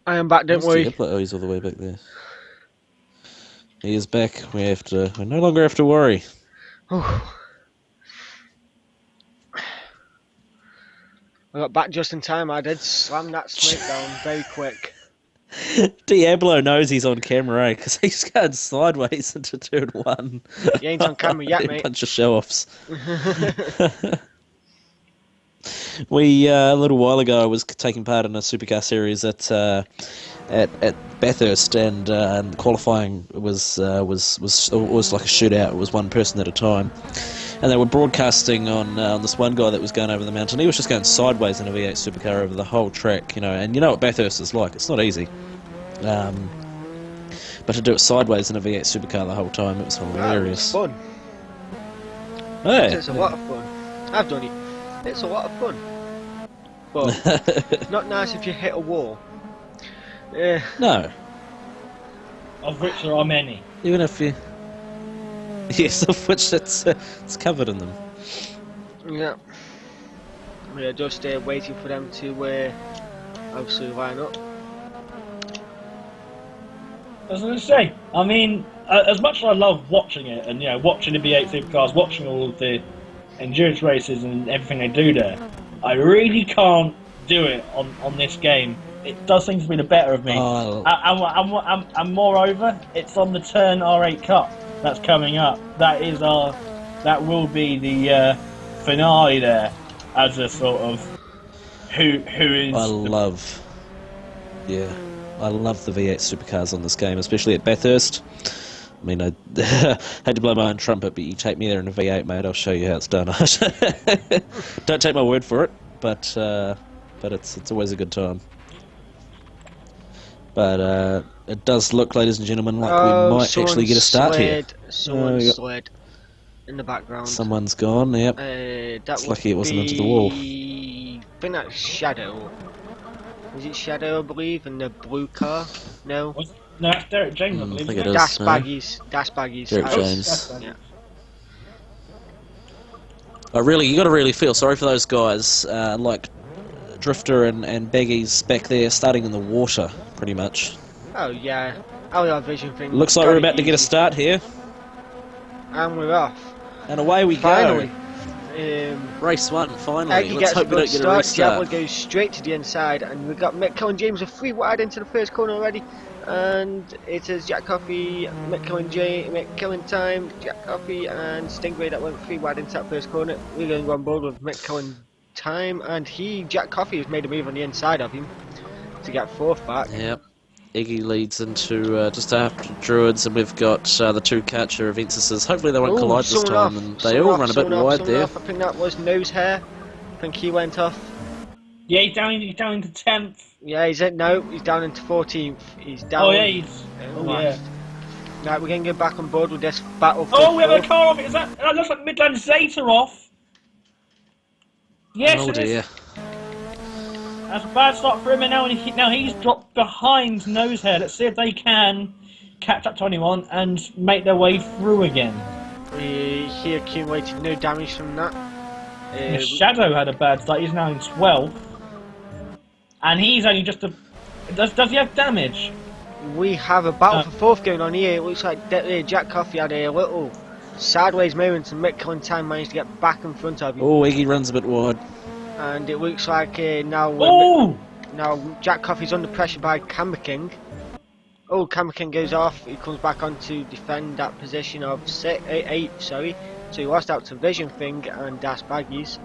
I am back, don't Where's worry. Diablo? Oh, he's all the way back there. He is back. We no longer have to worry. I got back just in time. I did slam that smoke down very quick. Diablo knows he's on camera, because he's going sideways into turn one. You ain't on camera yet, A mate. bunch of show-offs. We a little while ago, I was taking part in a supercar series at Bathurst, and qualifying was like a shootout. It was one person at a time, and they were broadcasting on this one guy that was going over the mountain. He was just going sideways in a V8 supercar over the whole track, and you know what Bathurst is like. It's not easy. But to do it sideways in a V8 supercar the whole time, it was hilarious. Fun. Hey. It's a lot of fun. I've done it. It's a lot of fun. But not nice if you hit a wall. No. Of which there are many. Even if you... Yes, of which it's covered in them. Yeah. We're just waiting for them to obviously line up. I was going to say, I mean, as much as I love watching it, and watching the V8 supercars, watching all of the endurance races and everything they do there, I really can't do it on this game. It does seem to be the better of me. Oh. And moreover, it's on the Turn R8 Cup that's coming up. That will be the finale there, as a sort of who is. I love the V8 supercars on this game, especially at Bathurst. I mean, I hate to blow my own trumpet, but you take me there in a V8, mate, I'll show you how it's done. Don't take my word for it, but it's always a good time. But it does look, ladies and gentlemen, like we might actually get a start here. Someone slid in the background. Someone's gone, yep. It's lucky it wasn't into the wall. I think that's Shadow. Is it Shadow, I believe, in the blue car? No? No, that's Derek James, I believe. think it is. Das Baggies. Derek James. Yeah. But you got to really feel sorry for those guys, like Drifter and Baggies back there, starting in the water, pretty much. Oh yeah, our vision thing. Looks like we're about to get a start here. And we're off. And away we Finally. go. Race one, finally. Eggy Let's gets a hope we good don't get a start. restart. Diablo goes straight to the inside, and we've got Mick Cohen James a 3 wide into the first corner already. And it is Jack Coffey, Mick Cohen time, Jack Coffey, and Stingray that went 3 wide into that first corner. We're going to go on board with Mick Cohen time, and Jack Coffey has made a move on the inside of him to get 4th back. Yep. Iggy leads into just after Druids, and we've got the 2 Karcher of Ventuses. Hopefully they won't collide this time, and they all run a bit wide there. I think that was Nosehair. I think he went off. Yeah, he's down into 10th. Yeah, he's down into 14th. He's down. Oh yeah, yeah. Right, we're going to go back on board with this battle. Oh, we have a car off. Is that looks like Midland Zeta off? Yes, Oh it is. dear. That's a bad start for him, and now he's dropped behind Nosehair. Let's see if they can catch up to anyone and make their way through again. He accumulated no damage from that. Shadow had a bad start. He's now in 12th, and he's only just a. Does he have damage? We have a battle for 4th going on here. It looks like Jack Coffey had a little sideways movement, and Mick Cohen time managed to get back in front of him. Oh, Iggy runs a bit wide. And it looks like now Jack Coffey's under pressure by Camber King. Oh, Camber King goes off. He comes back on to defend that position of 8th. Sorry, so he lost out to Vision Thing and Das Baggies.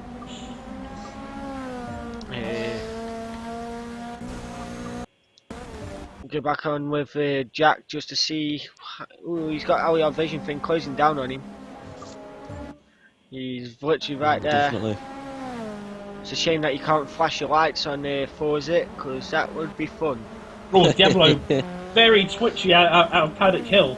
Go back on with Jack just to see. Ooh, he's got our Vision Thing closing down on him. He's literally right there. Definitely. It's a shame that you can't flash your lights on Forza, because that would be fun. Oh, Diablo, very twitchy out of Paddock Hill.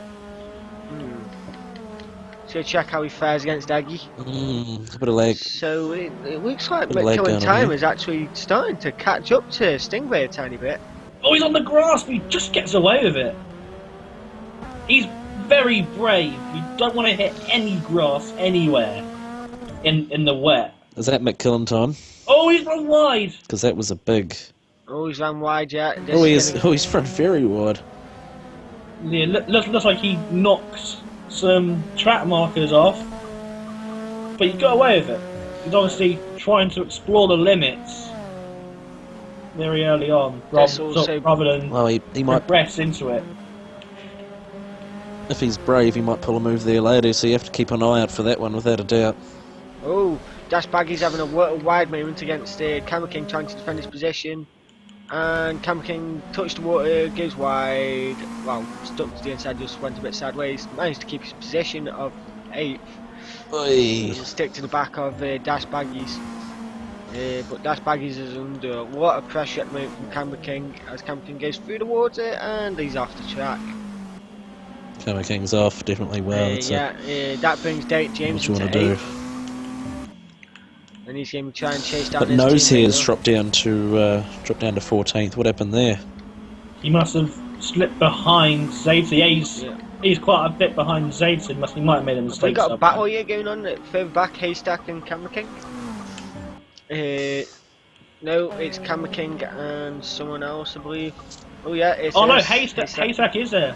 So check how he fares against Aggie. A bit of leg. So it looks like Bit of leg Mick Cohen going on time here. is actually starting to catch up to Stingray a tiny bit. Oh, he's on the grass, but he just gets away with it. He's very brave. You don't want to hit any grass anywhere in the wet. Is that McKillen time? Oh, he's run wide. Because that was a big Oh, he's ran wide, yeah. This Oh, is he's run very wide. Yeah, looks like he knocks some track markers off, but he got away with it. He's obviously trying to explore the limits very early on, That's also- rather than Well, he might, progress into it. if he's brave, he might pull a move there later. So you have to keep an eye out for that one, without a doubt. Oh, Dash Baggy's having a wide movement against Camera King, trying to defend his position. And Camera King touched the water, goes wide. Well, stuck to the inside, just went a bit sideways. Managed to keep his position of 8th. Oi. He'll stick to the back of Dash Baggies. But Dash Baggies is under a lot of pressure at the moment from Camera King as Camera King goes through the water and he's off the track. Camera King's off, definitely well. That brings James what you into want to do. 8th. And he's going to try and chase down But his Nose teammate here has now. dropped down to 14th. What happened there? He must have slipped behind Zeta. Yeah. He's quite a bit behind Zeta. He might have made a mistake. We got a somewhere. battle here going on further back, Haystack and Camera King. No, it's Camera King and someone else, I believe. Oh yeah, it's Oh no, us, Haystack is there.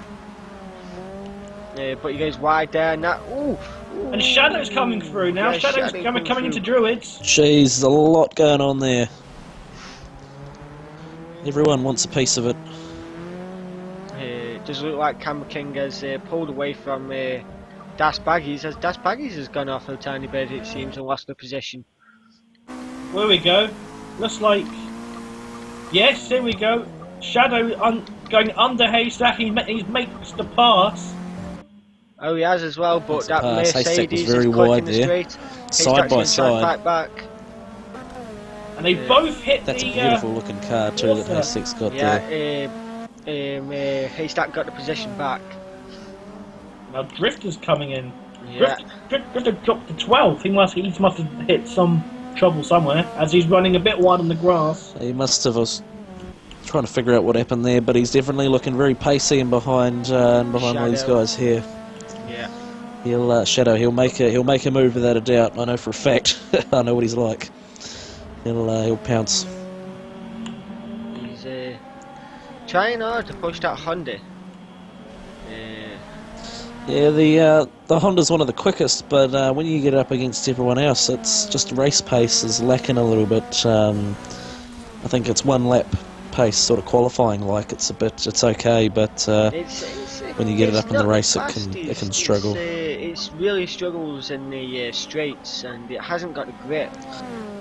But he goes wide there, and that. Ooh, And Shadow's coming through now. Yeah, Shadow's Shadow coming coming into through. Druids. Jeez, there's a lot going on there. Everyone wants a piece of it. Does look like Camera King has pulled away from Dash Baggies, as Dash Baggies has gone off a tiny bit, it seems, and lost the position. Where we go. Looks like. Yes, here we go. Shadow going under Haystack. He makes the pass. Oh, he has as well, but That's a that pass. Haystack was Mercedes very is quick wide in the there. straight. Side by Haystack's gonna try and side. fight back. And they both hit That's a the. beautiful looking car too that water. Haystack's got there. Yeah, Haystack got the position back. Now Drifter's coming in. Yeah. Drifter dropped to 12th. He must have hit some trouble somewhere as he's running a bit wide on the grass. He must have. I was trying to figure out what happened there, but he's definitely looking very pacey and behind these Shadow. guys here. Yeah. He'll Shadow. He'll make a move without a doubt. I know for a fact. I know what he's like. He'll pounce. He's trying hard to push that Honda. Yeah, the Honda's one of the quickest, but when you get up against everyone else, it's just race pace is lacking a little bit. I think it's one lap pace, sort of qualifying like. It's okay, but when you get it up in the race, it can struggle. It really struggles in the straights, and it hasn't got the grip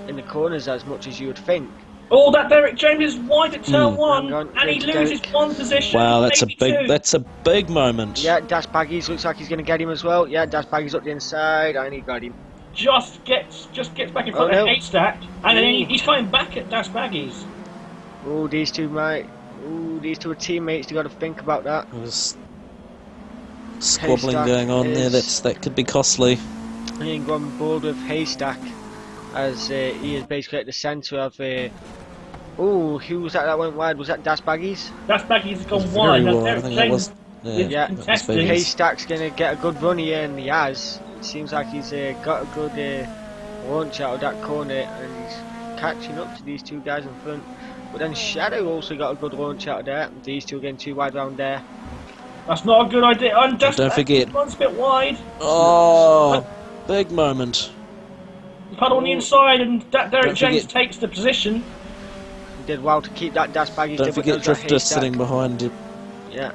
in the corners as much as you would think. Oh, that Derek James is wide at turn Hmm. one, Hang on, and he Derek. loses one position. Wow, that's maybe two. a big moment. Yeah, Dash Baggies looks like he's going to get him as well. Yeah, Dash Baggies up the inside, and he got him. Just gets back in front Oh, of no. Haystack, and then Ooh. he's coming back at Dash Baggies. Oh, these two are teammates. You got to think about that. There's squabbling Haystack going on there. is- That could be costly. I think on board with Haystack, as he is basically at the centre of. Oh, who was that went wide? Was that Dash Baggies? Dash Baggies has gone Very wide. Now wide. I Derek think that James was. Yeah, that was contesting. Vegas. Haystack's going to get a good run here, and he has. It seems like he's got a good launch out of that corner, and he's catching up to these two guys in front. But then Shadow also got a good launch out of there. These two are getting too wide round there. That's not a good idea. And Dash Don't forget- One's a bit wide. Oh, big moment. Puddle on the inside, and Derek Don't James forget- takes the position. He did well to keep that Dash Baggies. Don't different forget nose like Drifter Haystack. sitting behind you. Yeah.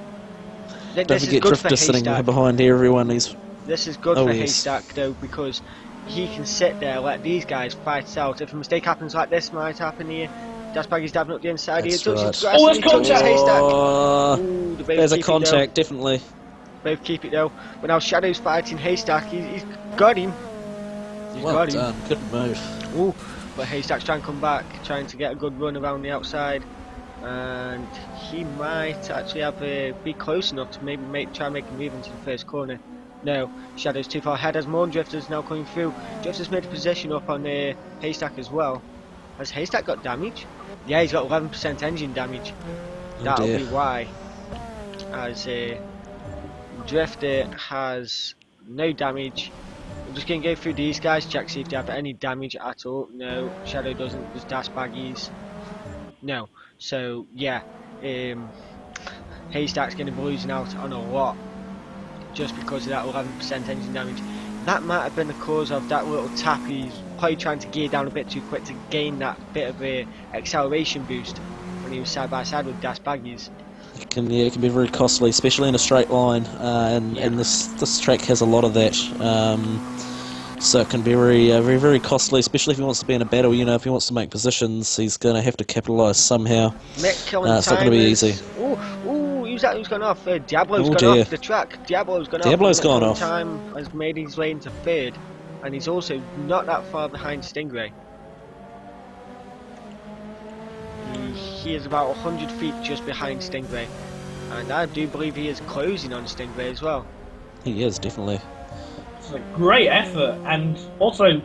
Don't This is forget good for Drifter sitting Haystack. behind everyone. He's This is good Oh, for yes. Haystack though, because he can sit there, let these guys fight it out. If a mistake happens like this might happen here, Dash Baggies dabbing up the inside That's here. Touches right. grass Oh, and there's he touches contact. Haystack. Oh, Ooh, they both there's a keep it contact, definitely. though. Both keep it though. But now Shadow's fighting Haystack. He's got him. He's Well got him. done. Good move. Ooh, but Haystack's trying to come back, trying to get a good run around the outside, and he might actually have be close enough to maybe try and make a move into the first corner. No, Shadow's too far ahead as more Drifters now coming through. Drifters made a position up on Haystack as well. Has Haystack got damage? Yeah, he's got 11% engine damage. Oh That'll dear. be why. As Drifter has no damage. I'm just going to go through these guys, check see if they have any damage at all. No, Shadow doesn't. There's Dash Baggies. No. So yeah, Haystack's going to be losing out on a lot just because of that 11% engine damage. That might have been the cause of that little tap. He's probably trying to gear down a bit too quick to gain that bit of a acceleration boost when he was side by side with Das Baggies. It can be very costly, especially in a straight line, and this track has a lot of that. So it can be very costly, especially if he wants to be in a battle. You know, if he wants to make positions, he's going to have to capitalise somehow. It's not going to be easy. Who's that? Who's gone off? Diablo's gone off the track. Diablo's gone off. Time has made his way into third, and he's also not that far behind Stingray. He is about 100 feet just behind Stingray, and I do believe he is closing on Stingray as well. He is, definitely. It's a great effort, and also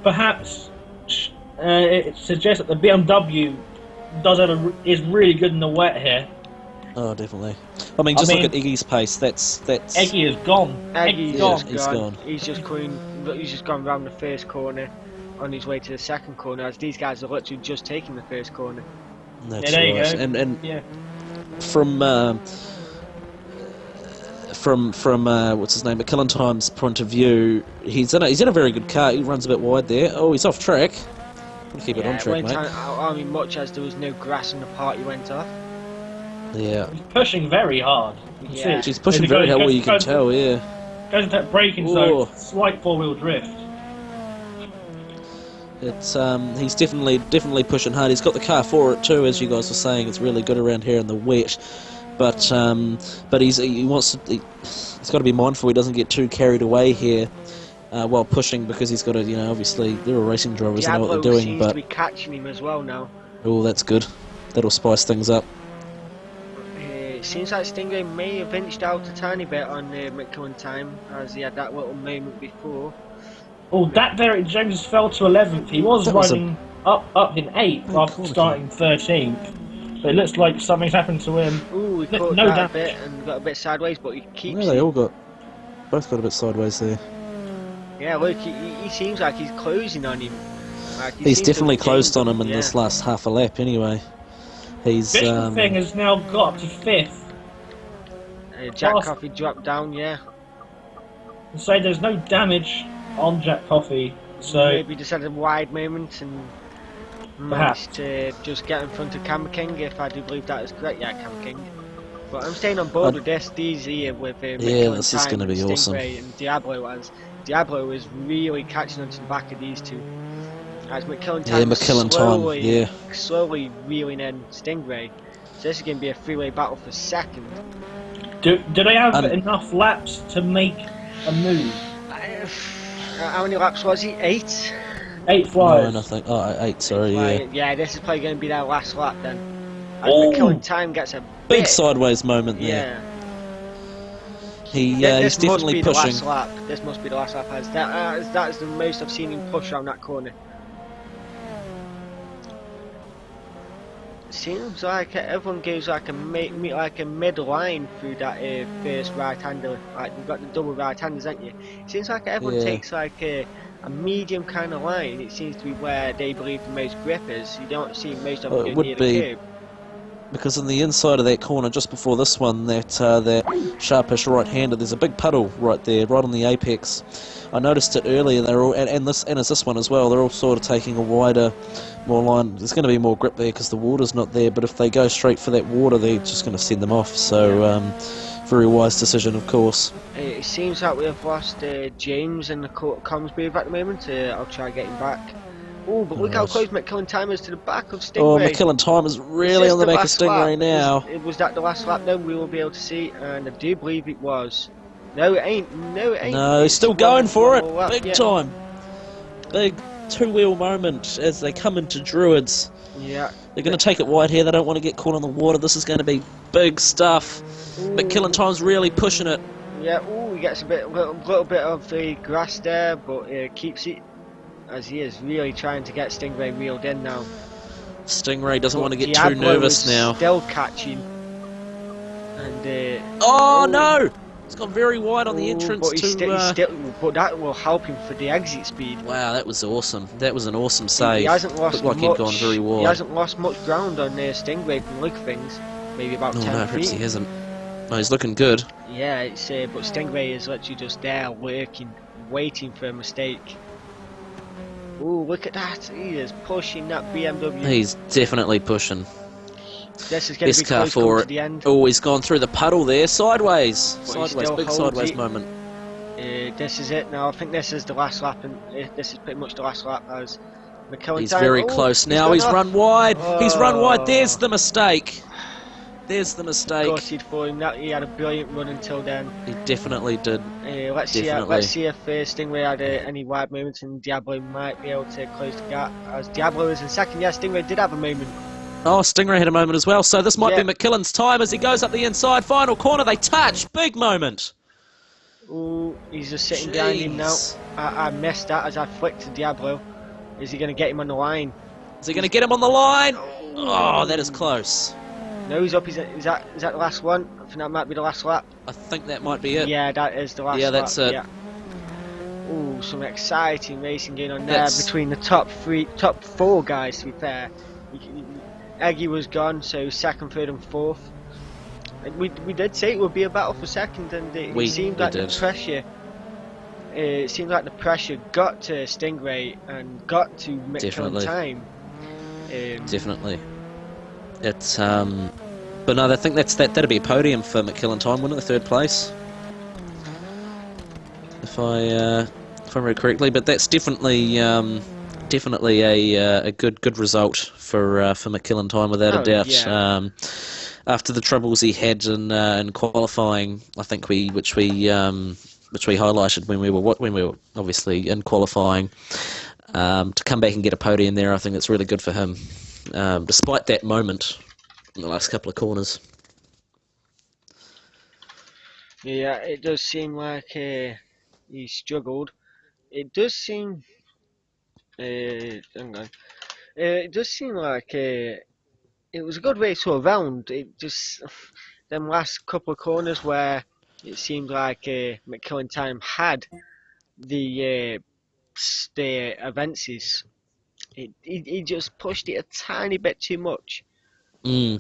perhaps it suggests that the BMW is really good in the wet here. Oh, definitely. I mean, look at Iggy's pace. That's Eggy is gone. He's gone. He's just gone round the first corner on his way to the second corner, as these guys are literally just taking the first corner. That's there right. You go. And from what's his name, McKillen Time's point of view, he's in a very good car. He runs a bit wide there. Oh, he's off track. We'll keep it on track, mate. I mean, much as there was no grass in the part, he went off. Yeah. He's pushing very hard. You can see. He's pushing very hard. Well, you can tell. Yeah. Goes into that braking zone. Slight four-wheel drift. It's he's definitely pushing hard. He's got the car for it too, as you guys were saying. It's really good around here in the wet, but he's got to be mindful he doesn't get too carried away here while pushing, because he's got to, obviously they're all racing drivers, they know what they're doing. Seems to be catching him as well now. Oh, that's good. That'll spice things up. It seems like Stingray may have inched out a tiny bit on McKillen Time, as he had that little moment before. Oh, that Derek Jones fell to 11th. He was riding up in 8th after starting 13th. But it looks like something's happened to him. Ooh, he caught that a bit and got a bit sideways, but he keeps... Yeah, they both got a bit sideways there. Yeah, look, he seems like he's closing on him. He's definitely closed on him in this last half a lap anyway. Vicious Thing has now got up to 5th. Jack Coffey dropped down, So there's no damage on Jack Coffey, so maybe just had a wide moment and managed to just get in front of Cam King, if I do believe that is correct. Yeah, Cam King. But I'm staying on board with this. These here with this is going to be awesome. And Diablo is really catching onto the back of these two. As McKillen Time slowly reeling in Stingray. So this is going to be a three-way battle for second. Do they have enough laps to make a move? How many laps was he? 8? 8 flyers. No, nothing. Oh, 8, sorry, yeah. This is probably going to be their last lap then. As McKillen Time gets a big sideways moment there. He's definitely pushing. This must be the last lap, as that is the most I've seen him push around that corner. Seems like everyone goes like a mid-line through that first right-hander. Like, you've got the double right-handers, haven't you? It seems like everyone takes like a medium kind of line. It seems to be where they believe the most grip is. You don't see most of them go near the curb. Because on the inside of that corner, just before this one, that sharpish right-hander, there's a big puddle right there, right on the apex. I noticed it earlier. They're all, and as this one as well, they're all sort of taking a wider, more line. There's going to be more grip there because the water's not there. But if they go straight for that water, they're just going to send them off. So, very wise decision, of course. It seems like we have lost James in the comms booth at the moment. I'll try getting back. Oh, but look how close McKillen Time is to the back of Stingray. Oh, McKillen Time is really on the back of Stingray now. Was that the last lap? No, we will be able to see, and I do believe it was. No, it ain't. No, he's still going for it. Big time. Big two-wheel moment as they come into Druids. Yeah. They're going to take it wide here. They don't want to get caught on the water. This is going to be big stuff. McKillen Time's really pushing it. Yeah, he gets a little bit of the grass there, but keeps it, as he is really trying to get Stingray reeled in now. Stingray doesn't want to get too nervous now. Still catching. And no! He's gone very wide on the entrance but but that will help him for the exit speed. Wow, that was awesome. That was an awesome He save. hasn't lost Looked like much. he'd gone very wide. He hasn't lost much ground on Stingray from the look of things. Maybe about Oh 10 no, perhaps feet. he hasn't. No, he's looking good. Yeah, it's but Stingray is literally just there, lurking, waiting for a mistake. Ooh, look at that! He is pushing that BMW. He's definitely pushing. This is going to Best be car close for coming it. to the end. Oh, he's gone through the puddle there, sideways. But he Sideways, still big holds sideways it. moment. This is it now. I think this is the last lap, and this is pretty much the last lap as McKellen. He's very close now. He's run wide. He's run wide. There's the mistake. There's the mistake. Gutted for him. That he had a brilliant run until then. He definitely did. Let's see if Stingray had any wide moments, and Diablo might be able to close the gap. As Diablo is in second, yeah, Stingray did have a moment. Oh, Stingray had a moment as well. So this might Yeah. be McKillen's time as he goes up the inside. Final corner. They touch. Big moment. Ooh, he's just sitting behind him now. Jeez. I missed that as I flicked to Diablo. Is he going to get him on the line? Is he going to get him on the line? Oh, that is close. No, he's up. Is that the last one? I think that might be the last lap. I think that might be it. Yeah, that is the last Yeah, lap. that's it. Yeah. Ooh, some exciting racing going on there That's- between the top four guys, to be fair. Eggy was gone, so second, third and fourth. And we did say it would be a battle for second, and it seemed like the pressure. It seemed like the pressure got to Stingray and got to McKellen Definitely. time. Definitely. It's but no, I think that'd be a podium for McKellen time, wouldn't it? Third place, if I remember correctly. But that's definitely a good result for McKellen time, without a doubt. Yeah. After the troubles he had in qualifying, I think which we highlighted when we were obviously in qualifying, to come back and get a podium there, I think it's really good for him, despite that moment in the last couple of corners. Yeah, it does seem like he struggled. It does seem. Hang on. It does seem like it was a good race all round. It just them last couple of corners where it seemed like McKellen time had the advances. He just pushed it a tiny bit too much. Well,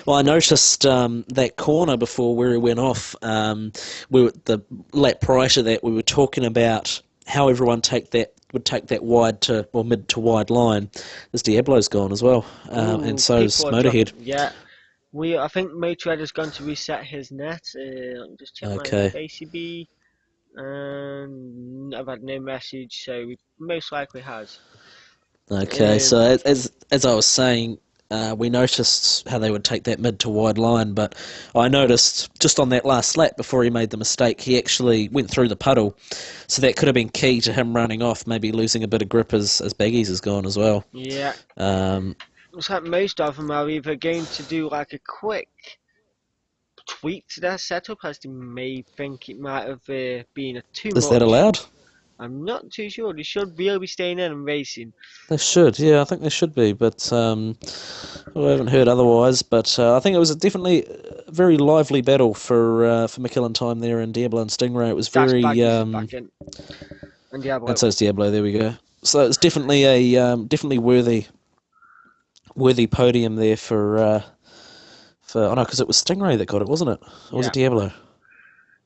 I noticed that corner before where he went off. We were, the lap prior to that, we were talking about how everyone would take that wide to mid to wide line. As Diablo's gone as well, and so's Motorhead. Yeah, I think Motorhead has gone to reset his net. Let me just check my ACB, and I've had no message, so he most likely has. Okay, so as I was saying, we noticed how they would take that mid to wide line, but I noticed just on that last lap before he made the mistake, he actually went through the puddle, so that could have been key to him running off, maybe losing a bit of grip as Baggies has gone as well. Yeah. Looks like most of them are either going to do like a quick tweak to their setup, as they may think it might have been too much. Is that allowed? I'm not too sure. They should really be staying in and racing. They should, yeah, I think they should be, but I haven't heard otherwise. But I think it was definitely a very lively battle for McKellen time there and Diablo and Stingray. It was very and Diablo. and so's Diablo. There we go. So it's definitely a definitely worthy podium there for because it was Stingray that got it, wasn't it? Or was it Diablo?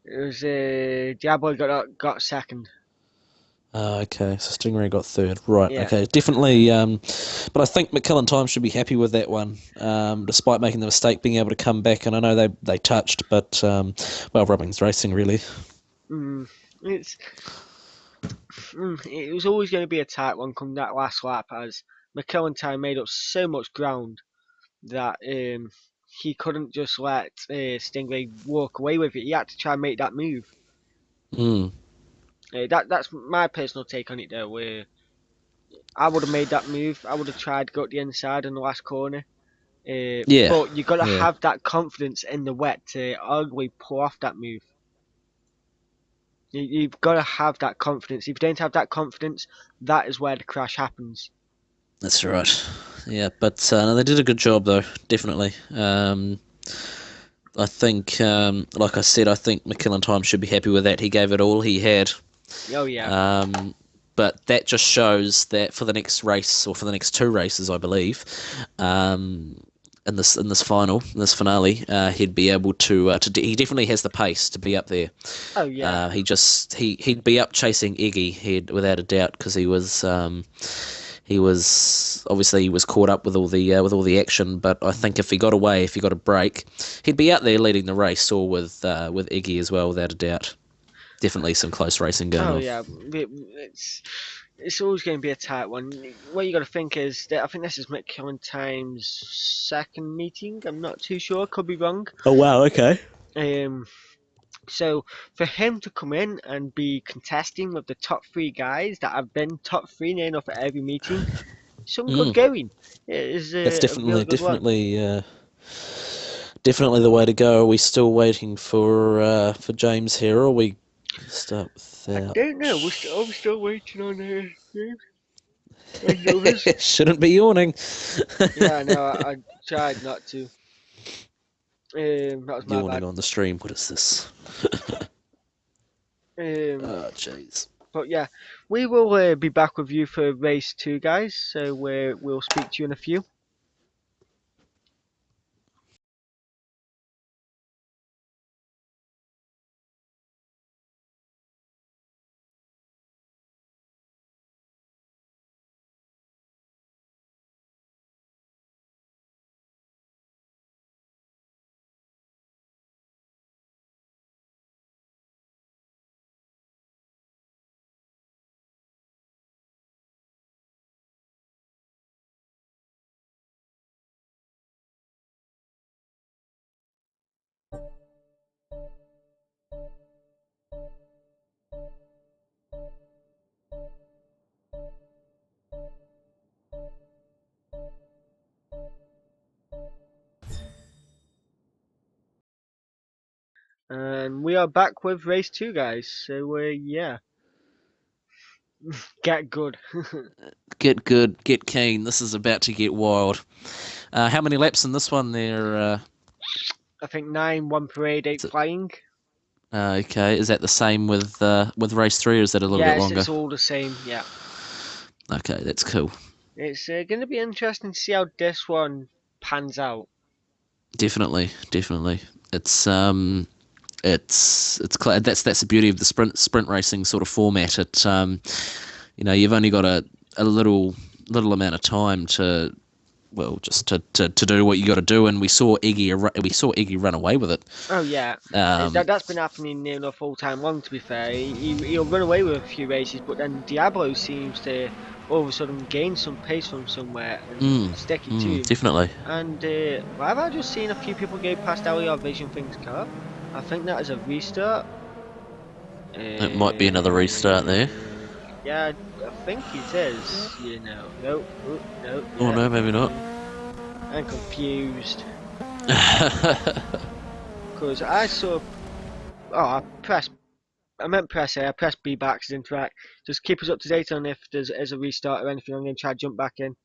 It was Diablo got second. Okay, so Stingray got third. Right, Yeah. okay, definitely. But I think McKellen time should be happy with that one, despite making the mistake, being able to come back. And I know they touched, but, Rubbing's racing, really. It was always going to be a tight one come that last lap, as McKellen time made up so much ground that he couldn't just let Stingray walk away with it. He had to try and make that move. That's my personal take on it, though. Where I would have made that move. I would have tried to go to the inside in the last corner. But you've got to have that confidence in the wet to arguably pull off that move. You've got to have that confidence. If you don't have that confidence, that is where the crash happens. That's right. Yeah, but no, they did a good job, though, definitely. I think, like I said, I think McKillen Time should be happy with that. He gave it all he had. Oh yeah. But that just shows that for the next race, or for the next two races, I believe, in this finale, he'd be able to. He definitely has the pace to be up there. Oh yeah. He'd be up chasing Eggy, without a doubt, because he was obviously he was caught up with all the action. But I think if he got away, if he got a break, he'd be out there leading the race, or with Eggy as well, without a doubt. Definitely some close racing going Oh on. yeah. It's always going to be a tight one. What you got to think is that I think this is McKillen Time's second meeting. I'm not too sure. Could be wrong. Oh wow, okay. So for him to come in and be contesting with the top three guys that have been top three near enough at every meeting, some good going. It is That's a really good one. definitely the way to go. Are we still waiting for James here, or we start with I that? don't know. We're still waiting on Novus. Shouldn't be yawning. Yeah, no, I tried not to. That was my Yawning bad. on the stream. What is this? Oh, jeez. But yeah, we will be back with you for race 2, guys. So we'll speak to you in a few. And we are back with race 2, guys. So yeah, get good. Get good, get keen. This is about to get wild. How many laps in this one there? I think 9, 1 parade, 8 flying. Okay, is that the same with race 3, or is that a little bit longer? It's all the same. Yeah. Okay, that's cool. It's going to be interesting to see how this one pans out. Definitely. It's that's the beauty of the sprint racing sort of format. You've only got a little amount of time to do what you got to do, and we saw Iggy run away with it. Oh yeah, that's been happening near enough all time long. To be fair, he'll run away with a few races, but then Diablo seems to all of a sudden gain some pace from somewhere and stick it to him. Definitely. And have I just seen a few people go past our Vision Things car? I think that is a restart. It might be another restart there. Yeah, I think it is. No. Oh no, maybe not. I'm confused. Because I saw. Oh, I meant press A. I pressed B by accident. Right. Just keep us up to date on if there's a restart or anything. I'm going to try to jump back in.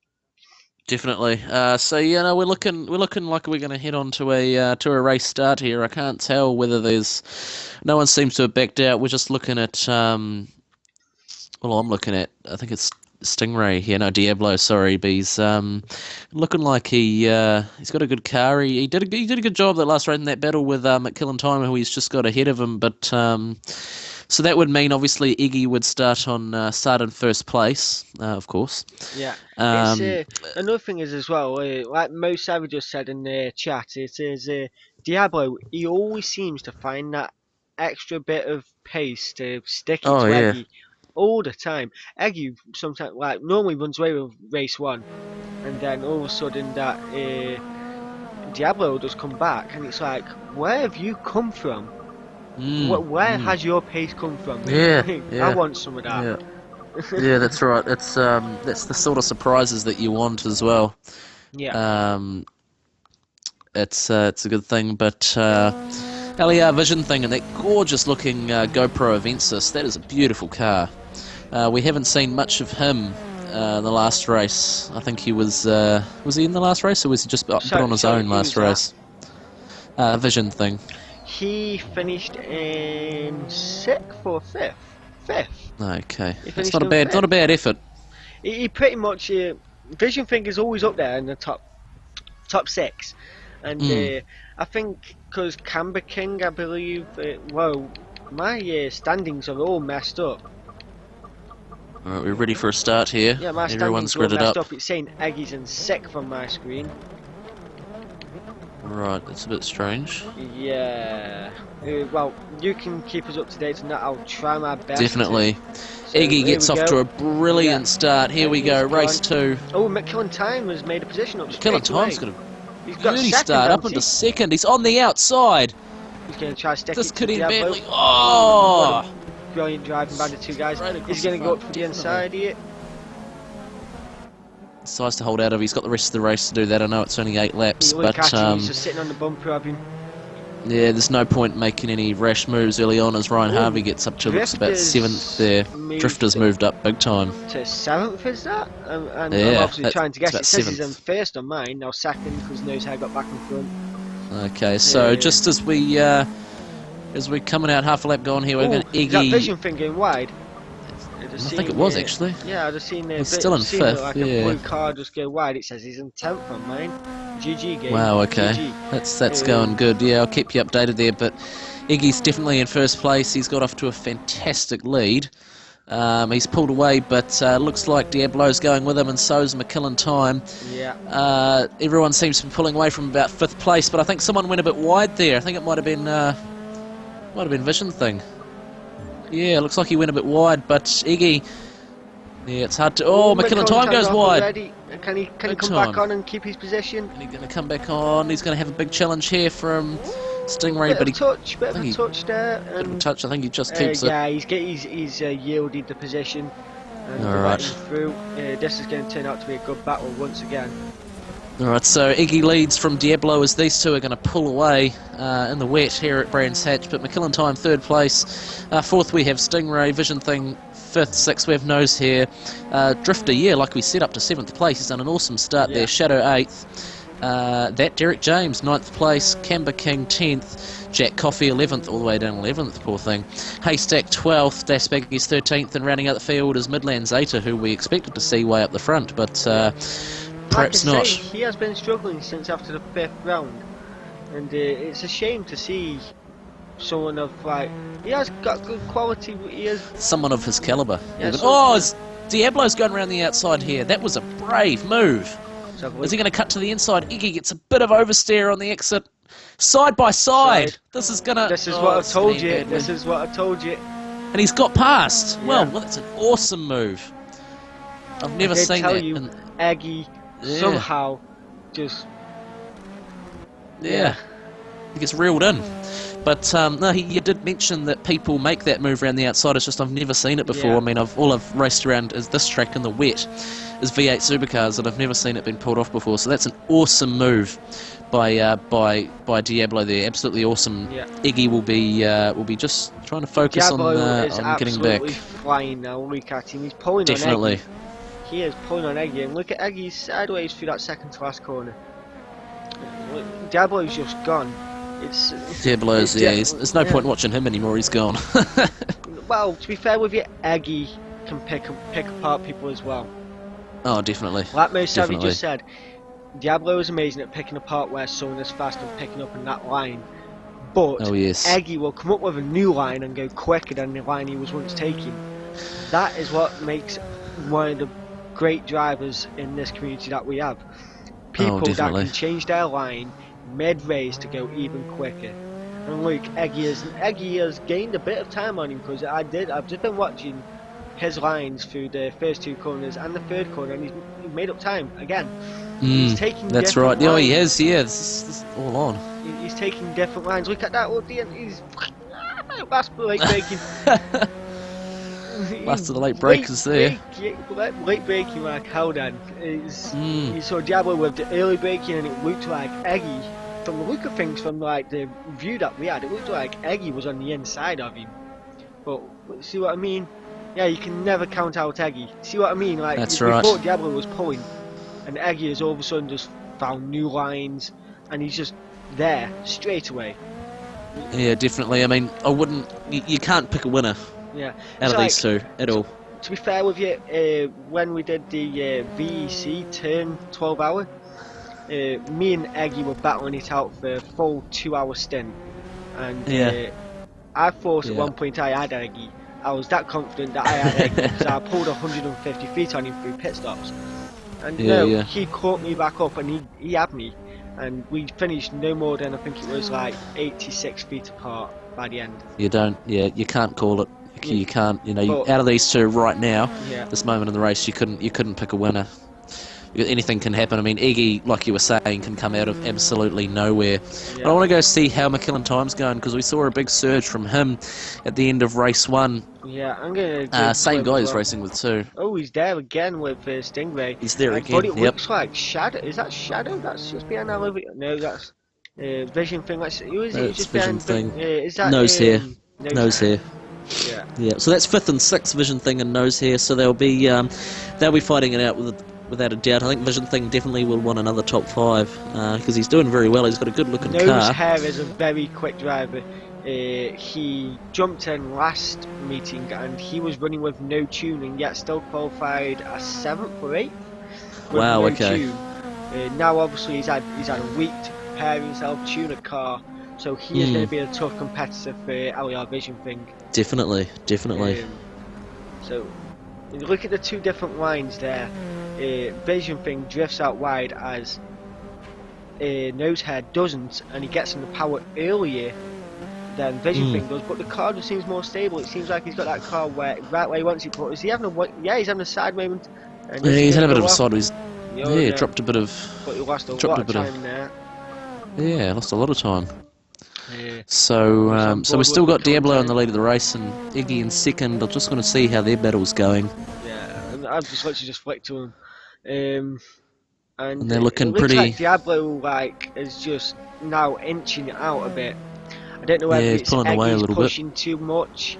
Definitely. We're looking like we're going to head on to a race start here. I can't tell whether no one seems to have backed out. We're just looking at I'm looking at, I think it's Stingray here, no, Diablo, sorry, but he's looking like he's got a good car. He did a good job that last race in that battle with McKillen Time, who he's just got ahead of him. But so that would mean obviously Iggy would start in first place, of course. Yeah. Another thing is as well, like Mo Savage just said in the chat, it is Diablo. He always seems to find that extra bit of pace to stick it to Eggy. All the time. Eggy sometimes, like, normally runs away with race 1, and then all of a sudden that Diablo does come back, and it's like, where have you come from? Where has your pace come from? Yeah. I want some of that. Yeah, that's right. That's the sort of surprises that you want as well. Yeah. It's a good thing, but LER Vision thing and that gorgeous looking GoPro Avensis, that is a beautiful car. We haven't seen much of him in the last race. I think he was he in the last race, or was he just put on his own last race? Vision thing. He finished in 6th or 5th? 5th. Okay, He it's finished not a in bad, 5th. not a bad effort. He pretty much Vision thing is always up there in the top 6, and I think because Camber King, I believe, well, my standings are all messed up. All right, we're ready for a start here. Yeah, my Everyone's standings are all gridded messed up. up. It's saying Eggy's in 6th on my screen. Right, that's a bit strange. Yeah. Well, you can keep us up to date on that. I'll try my best. Definitely. So, Iggy here gets we off go. to a brilliant start. Here we Eggy's go, race gone. 2. Oh, McKillen Time has made a position up straight McKillen Time's away. got a He's got beauty second, start up hasn't into he? 2nd. He's on the outside. He's going to try to stick This it could to end Diablo. badly. Oh! Brilliant driving by the two guys. Right across He's going the to go up front, for the inside here. Decides to hold out of. He's got the rest of the race to do that. I know it's only 8 laps, Look but at him, he's just sitting on the bumper of him. yeah, there's no point making any rash moves early on as Ryan Ooh, Harvey gets up to looks about Drifters 7th there. Drifter's moved up big time. To 7th, is that? And I'm Yeah, obviously that's- trying to guess. It it's says about he's in 7th. first on mine, now second because knows how I got back in front. Okay, so Yeah. just as we're coming out half a lap gone here, we're going to is that Iggy. Vision thing going wide? I think it was actually. Yeah, I just seen He's still in 5th, like yeah. a blue car just go wide. It says he's in 10th on mine. GG game. Wow, okay. GG. That's going good. Yeah, I'll keep you updated there. But Iggy's definitely in first place. He's got off to a fantastic lead. He's pulled away, but looks like Diablo's going with him, and so's McKillen Time. Yeah. Everyone seems to be pulling away from about 5th place, but I think someone went a bit wide there. I think it might have been Vision thing. Yeah, looks like he went a bit wide, but Iggy. Yeah, it's hard to. Oh, McKillen Time goes off wide. already. Can he Big come time. back on and keep his position? And he's going to come back on. He's going to have a big challenge here from Stingray, Bit but he of touch, bit I of think a he- touch there. bit of a And, touch. I think he just keeps it. yeah, he's yielded the position. And All they're right. letting him through. This is going to turn out to be a good battle once again. Alright, so Iggy leads from Diablo as these two are going to pull away in the wet here at Brands Hatch, but McKillen Time 3rd place. 4th we have Stingray, Vision Thing 5th, 6th we have Nose here. Drifter, yeah, like we said, up to 7th place. He's done an awesome start Yeah. there. Shadow 8th. That Derek James 9th place. Camber King 10th. Jack Coffey 11th, all the way down 11th, poor thing. Haystack 12th. Dasbaggy's 13th, and rounding out the field is Midlands Zeta, who we expected to see way up the front, but perhaps like I not. say, he has been struggling since after the 5th round, and it's a shame to see someone of like he has got good quality. But he has Someone of his caliber. Yeah, Even- so- oh, Diablo's going around the outside here. That was a brave move. so Is he going to cut to the inside? Iggy gets a bit of oversteer on the exit. Side by side. Side. This is going to... This is what I've told you. This is what I told you. And he's got past. Yeah. Well, that's an awesome move. I've never I did seen tell that. you, in- Eggy Yeah. somehow just Yeah. He gets reeled in. But no, you did mention that people make that move around the outside. It's just I've never seen it before. Yeah. I mean, all I've raced around is this track in the wet, is V8 supercars, and I've never seen it been pulled off before. So that's an awesome move by Diablo there. Absolutely awesome. Yeah. Iggy will be just trying to focus Diablo is on getting back. absolutely flying now. Look at him. He's pulling Definitely. on Eggy. He is pulling on Eggy, and look at Eggy's sideways through that second to last corner. Look, Diablo's just gone. It's Diablo's, it's yeah. Dia- There's no yeah. point watching him anymore. He's gone. Well, to be fair with you, Eggy can pick apart people as well. Oh, definitely. Like Mo Savvy Definitely. just said, Diablo is amazing at picking apart where someone is fast and picking up in that line. But Oh, yes. Eggy will come up with a new line and go quicker than the line he was once taking. That is what makes one of the great drivers in this community that we have. People that definitely. can change their line mid-race to go even quicker. And look, Eggy has gained a bit of time on him because I've just been watching his lines through the first two corners and the third corner, and he's made up time again. He's taking That's different right. Oh, he lines. has. Yeah, this is all on. He's taking different lines. Look at that, oh dear, he's that's late breaking. Last of the late breakers there. Late breaking like hell then. Mm. You saw Diablo with the early breaking and it looked like Eggy, from the look of things, from like the view that we had, it looked like Eggy was on the inside of him. But see what I mean? Yeah, you can never count out Eggy. See what I mean? Like That's we right. thought Diablo was pulling, and Eggy has all of a sudden just found new lines, and he's just there straight away. Yeah, definitely. I mean, I wouldn't. You can't pick a winner Yeah. out It's of these two at all. To be fair with you, when we did the VEC turn 12 hour, me and Eggy were battling it out for a full 2-hour stint, and Yeah. I thought at Yeah. one point I had Eggy. I was that confident that I had Eggy because I pulled 150 feet on him through pit stops, and Yeah, yeah. he caught me back up and he had me, and we finished no more than I think it was like 86 feet apart by the end. You don't. Yeah, you can't call it. You can't. You know, But- out of these two right now, Yeah. this moment in the race, you couldn't pick a winner. Anything can happen. I mean, Iggy, like you were saying, can come out of absolutely nowhere. But I want to go see how McKillen Time's going, because we saw a big surge from him at the end of race 1. Yeah, I'm gonna. Same guy he's racing with too. Oh, he's there again with Stingray. He's there But again. it Yep. looks like Shadow. Is that Shadow? That's just behind our No, that's Vision Thing. Who is it? That's Just Vision behind Thing. Is that Nose hair. hair? Nose hair. Yeah. Yeah. So that's 5th and 6th, Vision Thing and Nose hair. So they'll be fighting it out without a doubt. I think Vision Thing definitely will want another top 5 because he's doing very well. He's got a good looking Nose car. Hair is a very quick driver. He jumped in last meeting and he was running with no tuning, yet still qualified as 7th or 8th. With Wow, no okay. Tune. Now obviously he's had a week to prepare himself, tune a car, so he is going to be a tough competitor for LER Vision Thing. Definitely. So you look at the two different lines there. Vision Thing drifts out wide as Nosehair doesn't, and he gets in the power earlier than Vision Thing does. But the car just seems more stable. It seems like he's got that car right where he wants it. But is he having he's having a side moment. And Yeah, he's had a bit of a off. sideways. Yeah, dropped a bit of. But he lost a dropped lot a of bit of- time there. Yeah, lost a lot of time. Yeah. So, so we've still got McKillen Diablo Time. in the lead of the race and Iggy in second. I'm just going to see how their battle's going. Yeah, and I've just literally just flicked to him. And they're looking it looks pretty- like Diablo is just now inching it out a bit. I don't know whether Yeah, he's it's pulling away a Eggy's little bit. pushing too much,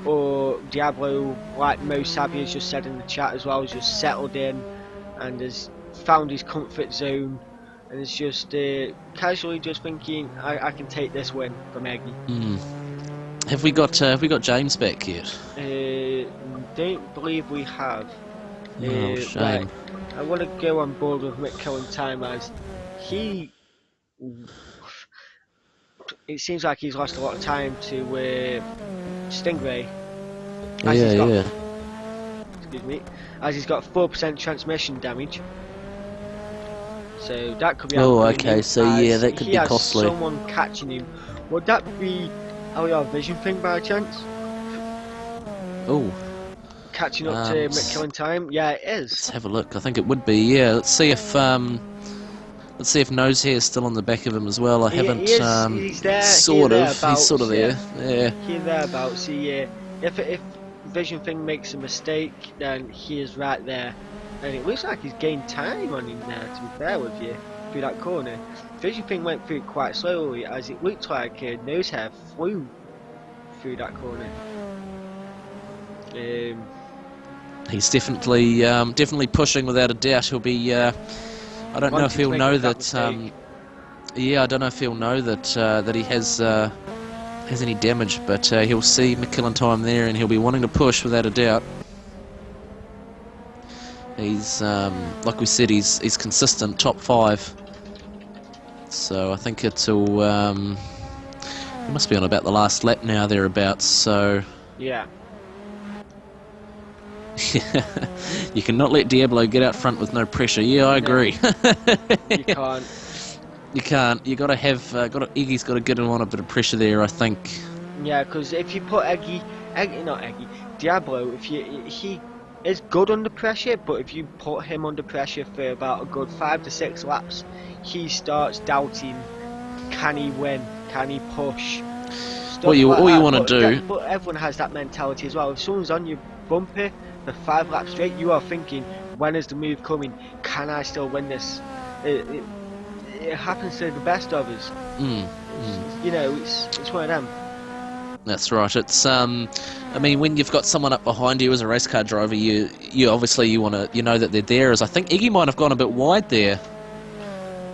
or Diablo, like Mo Savvy has just said in the chat as well, has just settled in and has found his comfort zone, and is just casually just thinking, I can take this win from Eggy. Have we got James back yet? Don't believe we have. Oh, shame. Right, I want to go on board with McKillen Time as he. It seems like he's lost a lot of time to Stingray. As he's got- Excuse me. As he's got 4% transmission damage. So that could be. Oh, happening okay, so yeah, as that could he be has costly. Someone catching him. Would that be LER Vision Thing by chance? Oh, Catching up to Um, McKillen Time? Yeah, it is. let's have a look. I think it would be. Yeah, let's see if Nose Hair's still on the back of him as well. I He haven't. is, he's there, Sort here, of. He's thereabouts, sort of there. Yeah. Here thereabouts. If Vision Thing makes a mistake, then he is right there. And it looks like he's gained time on him there, to be fair with you, through that corner. Vision Thing went through quite slowly, as it looked like Nosehair flew through that corner. He's definitely pushing without a doubt. He'll be. I don't know if Wanting to he'll make know that that. mistake. Yeah, I don't know if he'll know that that he has any damage, but he'll see McKillen Time there, and he'll be wanting to push without a doubt. He's like we said, he's consistent, top 5. So I think it'll. He must be on about the last lap now, thereabouts. So. Yeah. You cannot let Diablo get out front with no pressure. Yeah, I agree. You can't. You can't. You got to have. Iggy's got to get him on a bit of pressure there, I think. Yeah, because if you put Diablo, he is good under pressure, but if you put him under pressure for about a good 5 to 6 laps, he starts doubting, can he win? Can he push? All you want to But do. But everyone has that mentality as well. If someone's on your bumper for 5 laps straight, you are thinking, when is the move coming? Can I still win this? It happens to the best of us. You know, it's one of them. That's right. It's I mean, when you've got someone up behind you as a race car driver, you obviously you know that they're there. As I think Iggy might have gone a bit wide there.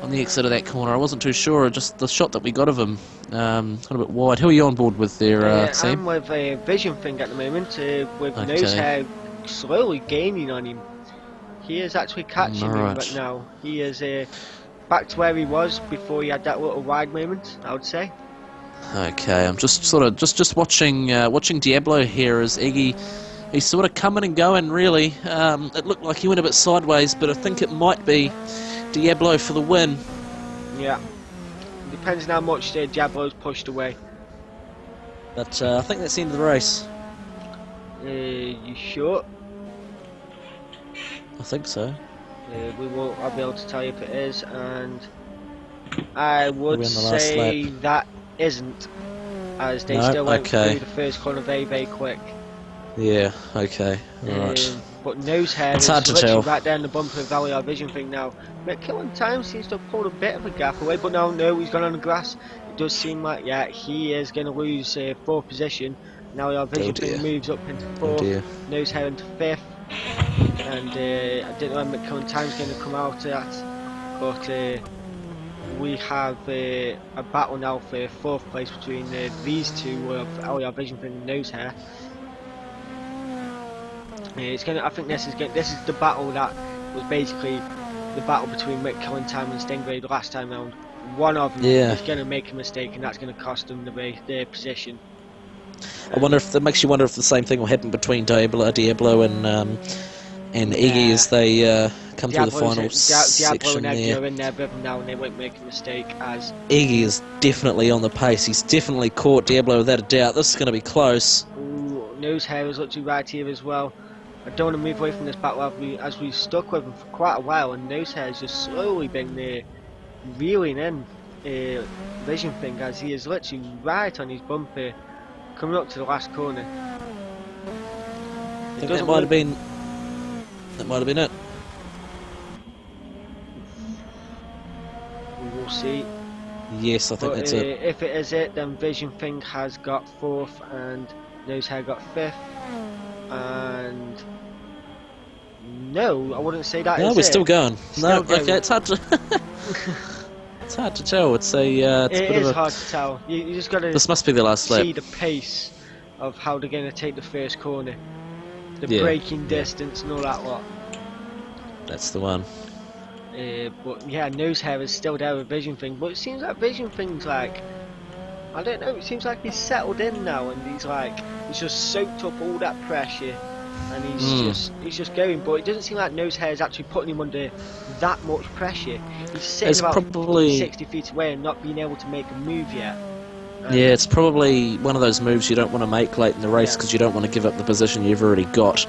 on the exit of that corner. I wasn't too sure. Just the shot that we got of him, got a bit wide. Who are you on board with there, Sam? I'm with a Vision Thing at the moment, with Okay. Nosehair slowly gaining on him. He is actually catching him Right. right now. He is back to where he was before he had that little wide moment, I would say. Okay, I'm just sort of just watching Diablo here as Iggy. He's sort of coming and going, really. It looked like he went a bit sideways, but I think it might be Diablo for the win. Yeah. Depends on how much Diablo's pushed away. But I think that's the end of the race. You sure? I think so. I'll be able to tell you if it is, and I would We're on the last say that isn't, as they No, still went okay. through the first corner very, very quick. Yeah, okay, alright. But Nosehair It's is hard to literally tell. right there in the bumper of Valley Vision Thing now. McKillen Time seems to have pulled a bit of a gap away, but no, he's gone on the grass. It does seem like, yeah, he is going to lose 4th position. Now our Vision dear. Thing moves up into Oh 4th, dear. Nosehair into 5th, and I don't know when McKillen Time's going to come out of that, but we have a battle now for 4th place between these two of our Vision Thing and Nosehair. I think this is the battle that was basically the battle between McKillen Time and Stingray the last time round. One of them Yeah. is going to make a mistake, and that's going to cost them their position. I wonder if that makes you wonder if the same thing will happen between Diablo and Iggy as they come through the final Diablo section and Eggy there. are in there with him now, and they won't make a mistake. As Iggy is definitely on the pace. He's definitely caught Diablo without a doubt. This is going to be close. Nosehair is looking right here as well. I don't want to move away from this battle as we've stuck with him for quite a while, and Nosehair has just slowly been reeling in Vision Thing as he is literally right on his bumper, coming up to the last corner. I think that might have been it. We will see. Yes, I think But that's it. if it is it, then Vision Thing has got 4th and Nosehair got 5th. And no, I wouldn't say that No, is we're it. still going. No, Still going. okay, it's hard to it's hard to tell. It's a it's a It bit is of a, hard to tell. You just got to this must be the last lap. see the pace of how they're going to take the first corner, the Yeah, braking yeah. distance and all that lot. That's the one. But yeah, Nosehair is still there with Vision Thing, but it seems like Vision Thing's like, I don't know, it seems like he's settled in now, and he's just soaked up all that pressure, and he's just going. But it doesn't seem like Nosehair is actually putting him under that much pressure. He's sitting It's about probably 60 feet away and not being able to make a move yet. Yeah, it's probably one of those moves you don't want to make late in the race Yeah. because you don't want to give up the position you've already got.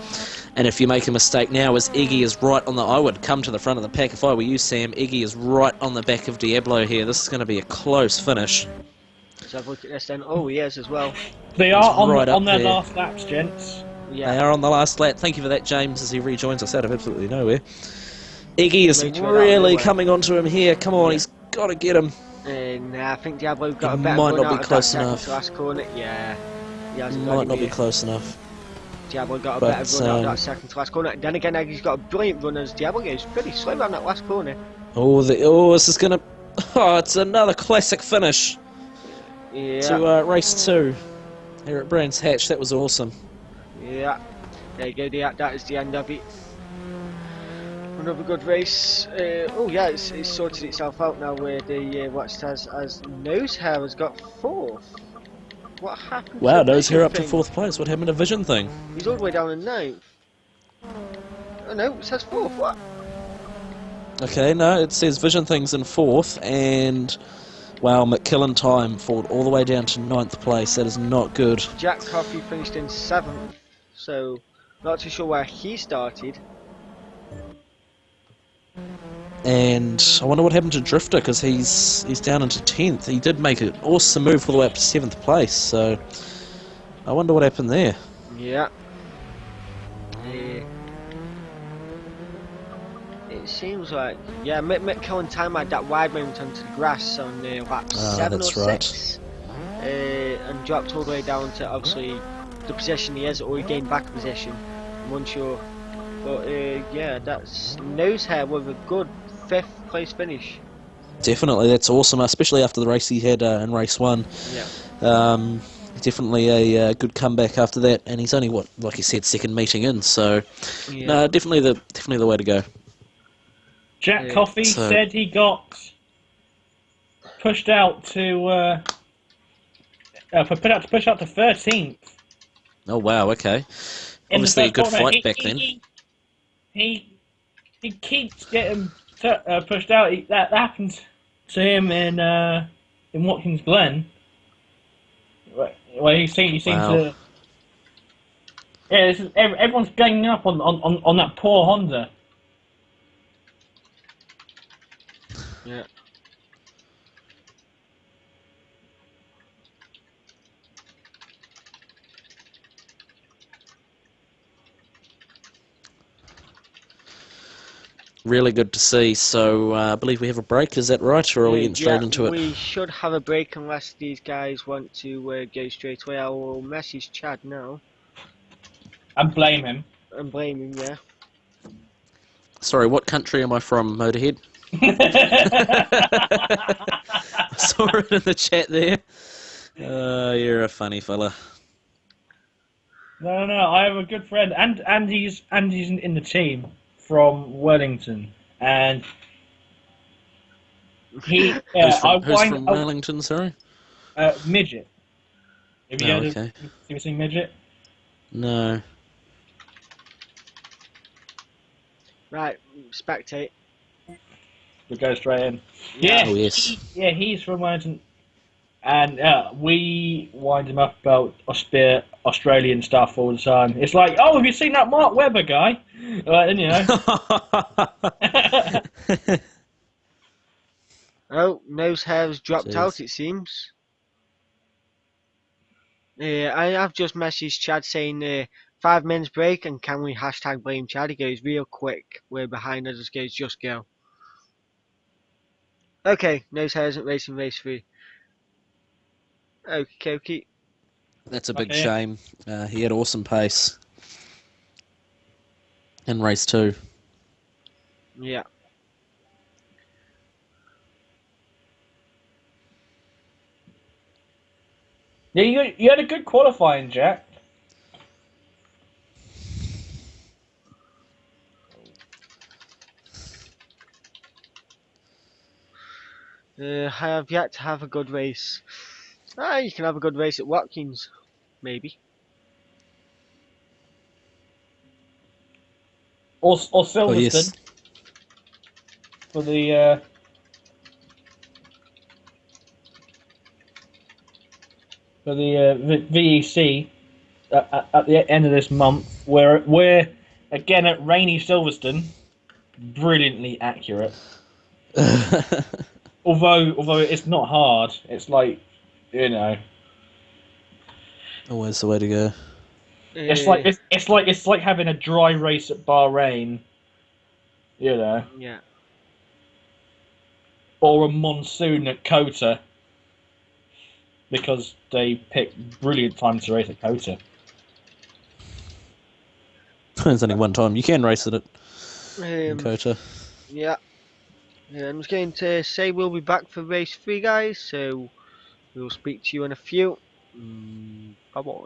And if you make a mistake now, as Iggy is right on I would come to the front of the pack if I were you, Sam. Iggy is right on the back of Diablo here. This is going to be a close finish. Let's have a look at this then. Oh, he is as well. They are right up on their there. last laps, gents. They Yeah. are on the last lap. Thank you for that, James, as he rejoins us out of absolutely nowhere. Iggy is Made sure that really way. coming onto him here. Come on, Yeah. he's got to get him. Nah, I think Diablo got It a better might run not be out of close that second enough. to last corner. Yeah. He hasn't got Might him not be here. close enough. Diablo got a But, better run out of that second to last corner. Then again, he's got a brilliant run as Diablo goes pretty slow around that last corner. This is going to... Oh, it's another classic finish Yeah. to race 2 here at Brands Hatch. That was awesome. Yeah. There you go, that is the end of it. Another good race. Oh yeah, it's sorted itself out now where the watch as Nosehair has got 4th. What happened Wow, to Nosehair up to Vision Thing? 4th place. What happened to Vision Thing? He's all the way down in 9th. Oh no, it says 4th, what? Okay, no, it says Vision Thing's in 4th, and wow, McKillen Time fallen all the way down to 9th place. That is not good. Jack Coffey finished in 7th, so not too sure where he started. And I wonder what happened to Drifter, because he's down into 10th. He did make an awesome move all the way up to 7th place, so I wonder what happened there. Yeah. It seems like, yeah, McKillen Time had that wide moment onto the grass on lap 7 that's or right. 6, and dropped all the way down to obviously the position he is, or he gained back a position. I'm unsure, but yeah, that's Nosehair with a good 5th place finish. Definitely, that's awesome, especially after the race he had in race one. Yeah. Um, definitely a good comeback after that, and he's only what, like you said, second meeting in. So, Yeah. no, definitely the way to go. Jack Coffey So, said he got pushed out to push out to 13th oh wow, okay, in the obviously a first good corner. fight back then. He keeps getting pushed out. That happened to him in Watkins Glen, where he seemed Wow. to. Yeah, everyone's ganging up on that poor Honda. Yeah. Really good to see. So, I believe we have a break. Is that right, or are we getting Yeah, straight into it? we should have a break unless these guys want to go straight away. I will message Chad now And blame him. and blame him, yeah. Sorry, what country am I from, Motorhead? I saw it in the chat there. You're a funny fella. No. I have a good friend, and he's in the team from Wellington, and he Who's yeah I from Who's wind from Wellington? Sorry. midget. Have Oh, okay. you seen midget? No. Right, spectate. We go straight in. Yeah. Yeah, Oh yes. he's from Wellington, and we wind him up about Australian stuff all the time. It's like, oh, have you seen that Mark Webber guy? And you know, Oh, nose hair's dropped out, Jeez. it seems. I have just messaged Chad saying 5 minutes break and can we hashtag blame Chad? He goes real quick. We're behind. I just goes just go. Okay, nose hair isn't racing race 3. Okay, okay. That's a big okay. shame. He had awesome pace in race two. Yeah. Yeah, you had a good qualifying, Jack. I have yet to have a good race. Ah, you can have a good race at Watkins, maybe. Or Oh yes. Silverstone for the VEC at the end of this month, where we're again at rainy Silverstone, brilliantly accurate. Although it's not hard, it's like, you know, Always the way to go. Uh, it's like having a dry race at Bahrain, you know, yeah. or a monsoon at Kota, because they pick brilliant times to race at Kota. There's only one time you can race it in Um, Kota. yeah. I'm just going to say we'll be back for race 3, guys. So we'll speak to you in a few. Bye bye.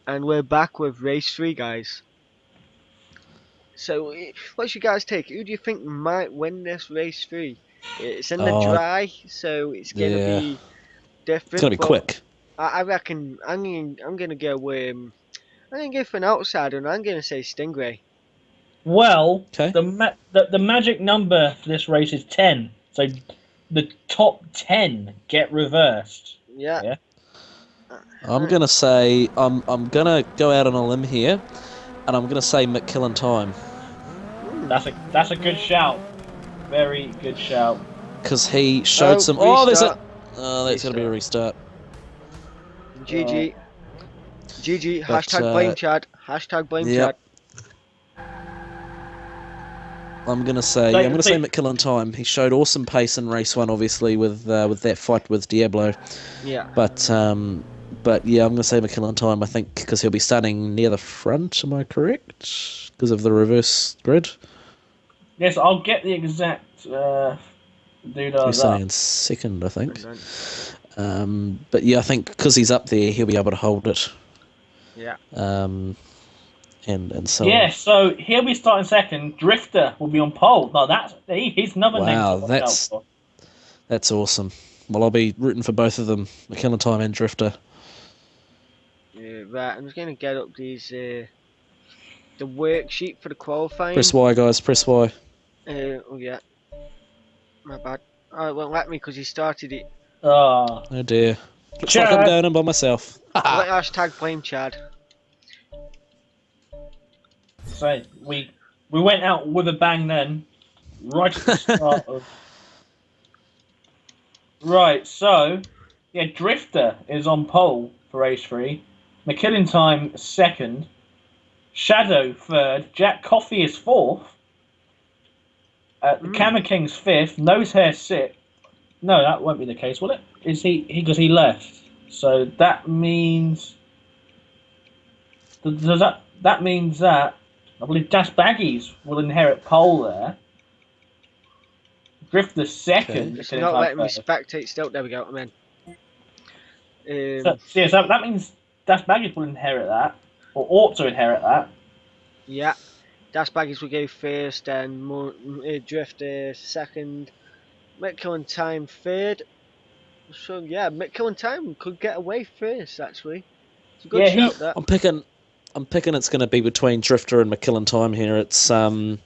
And we're back with race 3, guys. So, what's your guys' take? Who do you think might win this race 3? It's in the Oh, dry, so it's gonna yeah. be It's gonna different. be But quick. I reckon I'm gonna go I'm gonna go for an outsider, and I'm gonna say Stingray. Well, Okay. the magic number for this race is 10. So the top 10 get reversed. Yeah. Yeah. I'm gonna say I'm gonna go out on a limb here, and I'm gonna say McKillen time That's a good shout. Very good shout. because he showed some. Oh, there's a. Restart. Oh, that's gonna be a restart. GG. GG. But, Hashtag blame Chad. Hashtag blame yep. Chad. I'm gonna say So, I'm gonna say so- McKillen time. He showed awesome pace in race 1, obviously with that fight with Diablo. Yeah. But yeah, I'm gonna say McKillen time. I think because he'll be starting near the front. Am I correct? Because of the reverse grid. Yes, I'll get the exact doodah He's starting up. in second, I think. And then- But yeah, I think because he's up there, he'll be able to hold it. Yeah. And so Yeah, so he'll be starting second. Drifter will be on pole. No, he's another name Wow, to watch that's- out for. that's awesome. Well, I'll be rooting for both of them, McKillen time and Drifter. Right. I'm just gonna get up these the worksheet for the qualifying. Press Y, guys. Press Y. Oh yeah. My bad. Oh, it won't let me because he started it. Ah, Oh dear. Looks like I'm Chad. going in by myself. Let hashtag blame Chad. so we went out with a bang then, right at the start of. Right, so yeah, Drifter is on pole for race 3. McKillen time second. Shadow third. Jack Coffey is fourth. Camera King's fifth. Nosehair sixth. No, that won't be the case, will it? Is he? Because he left. So that means. Does that means that I believe Dash Baggies will inherit pole there. Drifter second. It's McKillen not time letting me third. spectate still. There we go. I'm in. So that means Dash Baggies will inherit that, or ought to inherit that. Yeah. Dash Baggies will go first, then Drifter second, McKillen time third. So yeah, McKillen time could get away first actually. It's a good Yeah, shout that. I'm picking it's going to be between Drifter and McKillen time here. It's hard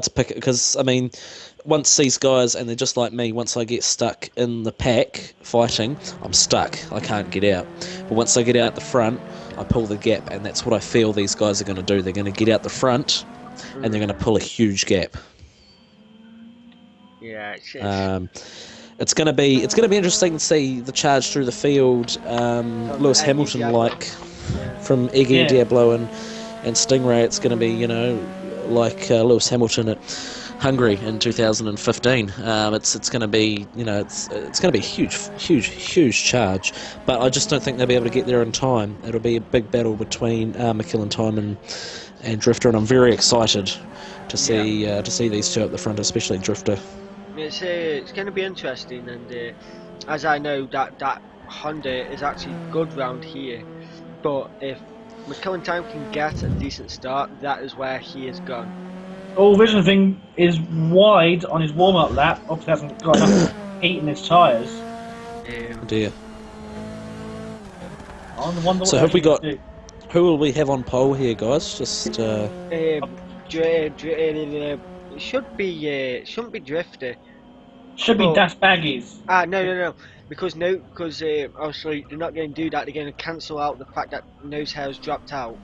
to pick it because I mean, once these guys and they're just like me. Once I get stuck in the pack fighting, I'm stuck. I can't get out. But once I get out the front, I pull the gap, and that's what I feel these guys are going to do. They're going to get out the front, and they're going to pull a huge gap. Yeah, it's It's going to be interesting to see the charge through the field. Lewis Iggy Hamilton Diablo. like from Iggy Yeah. Diablo and Stingray. It's going to be like Lewis Hamilton at Hungary in 2015. It's going to be it's going to be a huge charge. But I just don't think they'll be able to get there in time. It'll be a big battle between McKillen time and Drifter, and I'm very excited to see these two at the front, especially Drifter. It's going to be interesting, and as I know that Honda is actually good round here, but if McKillen time can get a decent start, that is where he is gone. All Vision thing is wide on his warm-up lap. Obviously hasn't got enough heat in his tyres. Oh dear. I wonder what So they're have we actually got- gonna do. Who will we have on pole here, guys? Just It shouldn't be Drifter. Should be Oh. Dash Baggies. No, because obviously they're not going to do that. They're going to cancel out the fact that Nosehair's dropped out.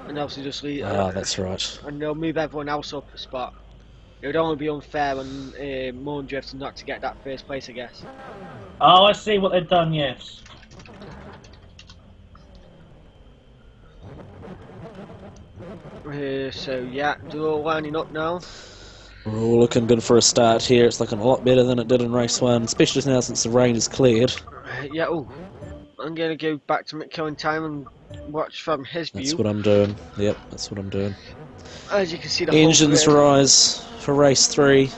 and obviously just leave, Ah, that's right. and they'll move everyone else up a spot. It would only be unfair on Moondrift not to get that first place, I guess. Oh, I see what they've done. Yes. So yeah, they're all lining up now. We're all looking good for a start here. It's looking a lot better than it did in race 1, especially now since the rain has cleared. Yeah, oh, I'm going to go back to McKellen time and watch from his view. That's what I'm doing. Yep, that's what I'm doing. As you can see, the Engines whole grid. rise for race 3.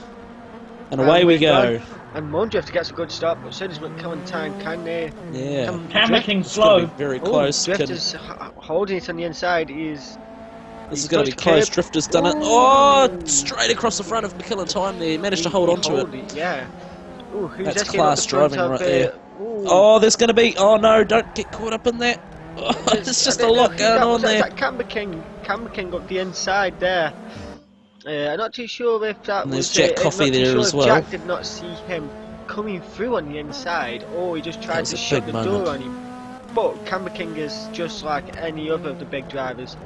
And And away we we're go. done. And Moondrift gets a good start, but so does McKellen time. Can they? Yeah. Camera King It's going to slow. be very Oh, close. Drift is holding it on the inside. This This is going to be close. Drifter's done it. Oh, straight across the front of McKellen time there. Managed to hold on to it. Yeah. Ooh, who's That's just getting up class the front driving of, right there. ooh. Oh, there's going to be... Oh, no, don't get caught up in that. Oh, there's just a lot going on there. That Camber King up the inside there. I'm not too sure if that And was... there's Jack Coffey not too there sure as if well. Jack did not see him coming through on the inside, or he just tried was to a shut big the moment. door on him. But Camber King is just like any other of the big drivers.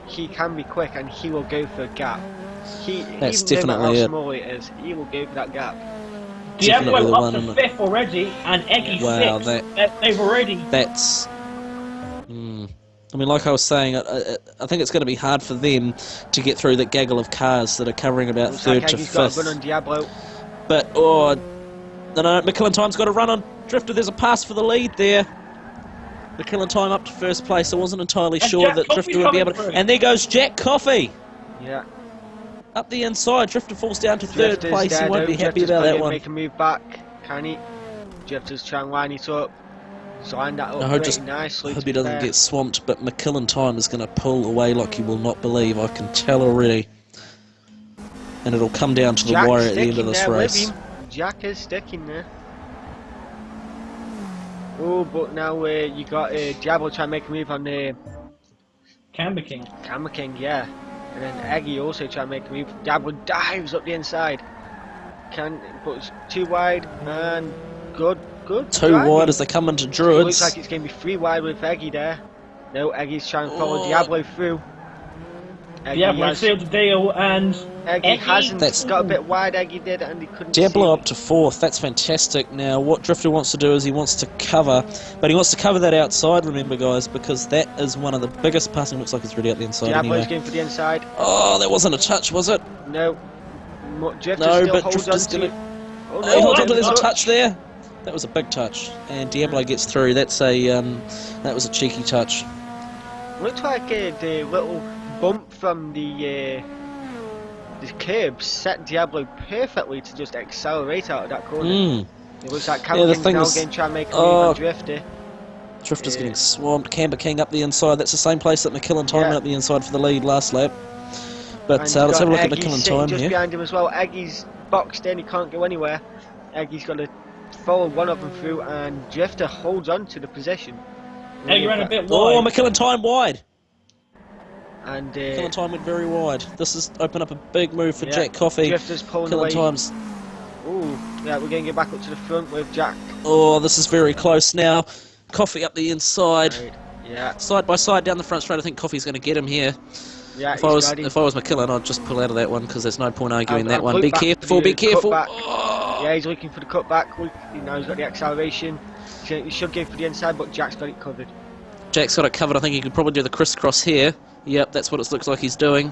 He can be quick and he will go for a gap. That's even no matter definitely how it. small it is, he will go for that gap. Diablo Definitely the up one to in the- 5th already, and Eggy Wow, 6th. They've already. That's... I mean, like I was saying, I think it's going to be hard for them to get through that gaggle of cars that are covering about Looks 3rd like to Eggie's got a run 5th. on Diablo. But, oh... No, McKellen Time's got a run on Drifter. There's a pass for the lead there. McKellen Time up to 1st place. I wasn't entirely And sure Jack that Coffey's Drifter would be able coming to... through. And there goes Jack Coffey! Yeah. Up the inside. Drifter falls down to 3rd Drifter's place. He there, won't though. be happy Drifter's about gonna that one. Make a move back, can he? Drifter's trying to line it up. He's lined that up I hope pretty nicely. hope to he be doesn't fair. get swamped, but McKellen Time is going to pull away like you will not believe. I can tell already. And it'll come down to the Jack's wire at the end of sticking this there with race. him. Jack is sticking there. Oh, but now you got Diablo trying to make a move on Camber King. Camber King, yeah. And then Eggy also trying to make a move. Diablo dives up the inside. But it's too wide and good. Too driving. wide as they come into It Druids. looks like it's going to be 3 wide with Eggy there. No, Eggy's trying to follow Oh. Diablo through. Eggy, Diablo sealed the deal, and Eggy Eggy- hasn't That's- got a bit wide. Eggy did, and he couldn't. Diablo see. up to 4th, that's fantastic. Now, what Drifter wants to do is he wants to cover, but he wants to cover that outside, remember, guys, because that is one of the biggest passing. Looks like it's really out the inside Diablo's anyway. going for the inside. Oh, that wasn't a touch, was it? No. Drifter No, still but holds Drifter's on to. gonna- Oh, Oh, he holds on to, there's there's a touch there. That was a big touch, and Diablo gets through. That's a that was a cheeky touch. Looks like the little bump from the curb set Diablo perfectly to just accelerate out of that corner. Mm. It looks like Yeah, Camber the King's thing now is- going to try and make a move Oh. on Drifter. Drifter's Yeah. getting swamped. Camber King up the inside. That's the same place that McKellen Time Yeah. went up the inside for the lead last lap. But And let's you've have a got look at Eggy McKellen sitting Time just here. behind him as well. Eggy's boxed in, he can't go anywhere. Eggy's got to follow one of them through, and Drifter holds on to the position. Eggy ran a bit Oh, wide. McKellen Time wide. And McKellen Time went very wide. This has opened up a big move for yeah, Jack Coffey. Drifter's pulling McKellen away. Time's. Ooh, yeah, we're going to get back up to the front with Jack. Oh, this is very close now. Coffey up the inside. Right. Yeah, Side by side down the front straight. I think Coffey's going to get him here. yeah. If I was ready. McKellen, I'd just pull out of that one because there's no point arguing that I'll one. look Be back careful, for be the careful. cutback. Oh. Yeah, he's looking for the cutback. Now he's got the acceleration. He should go for the inside, but Jack's got it covered. Jack's got it covered. I think he could probably do the crisscross here. Yep, that's what it looks like he's doing.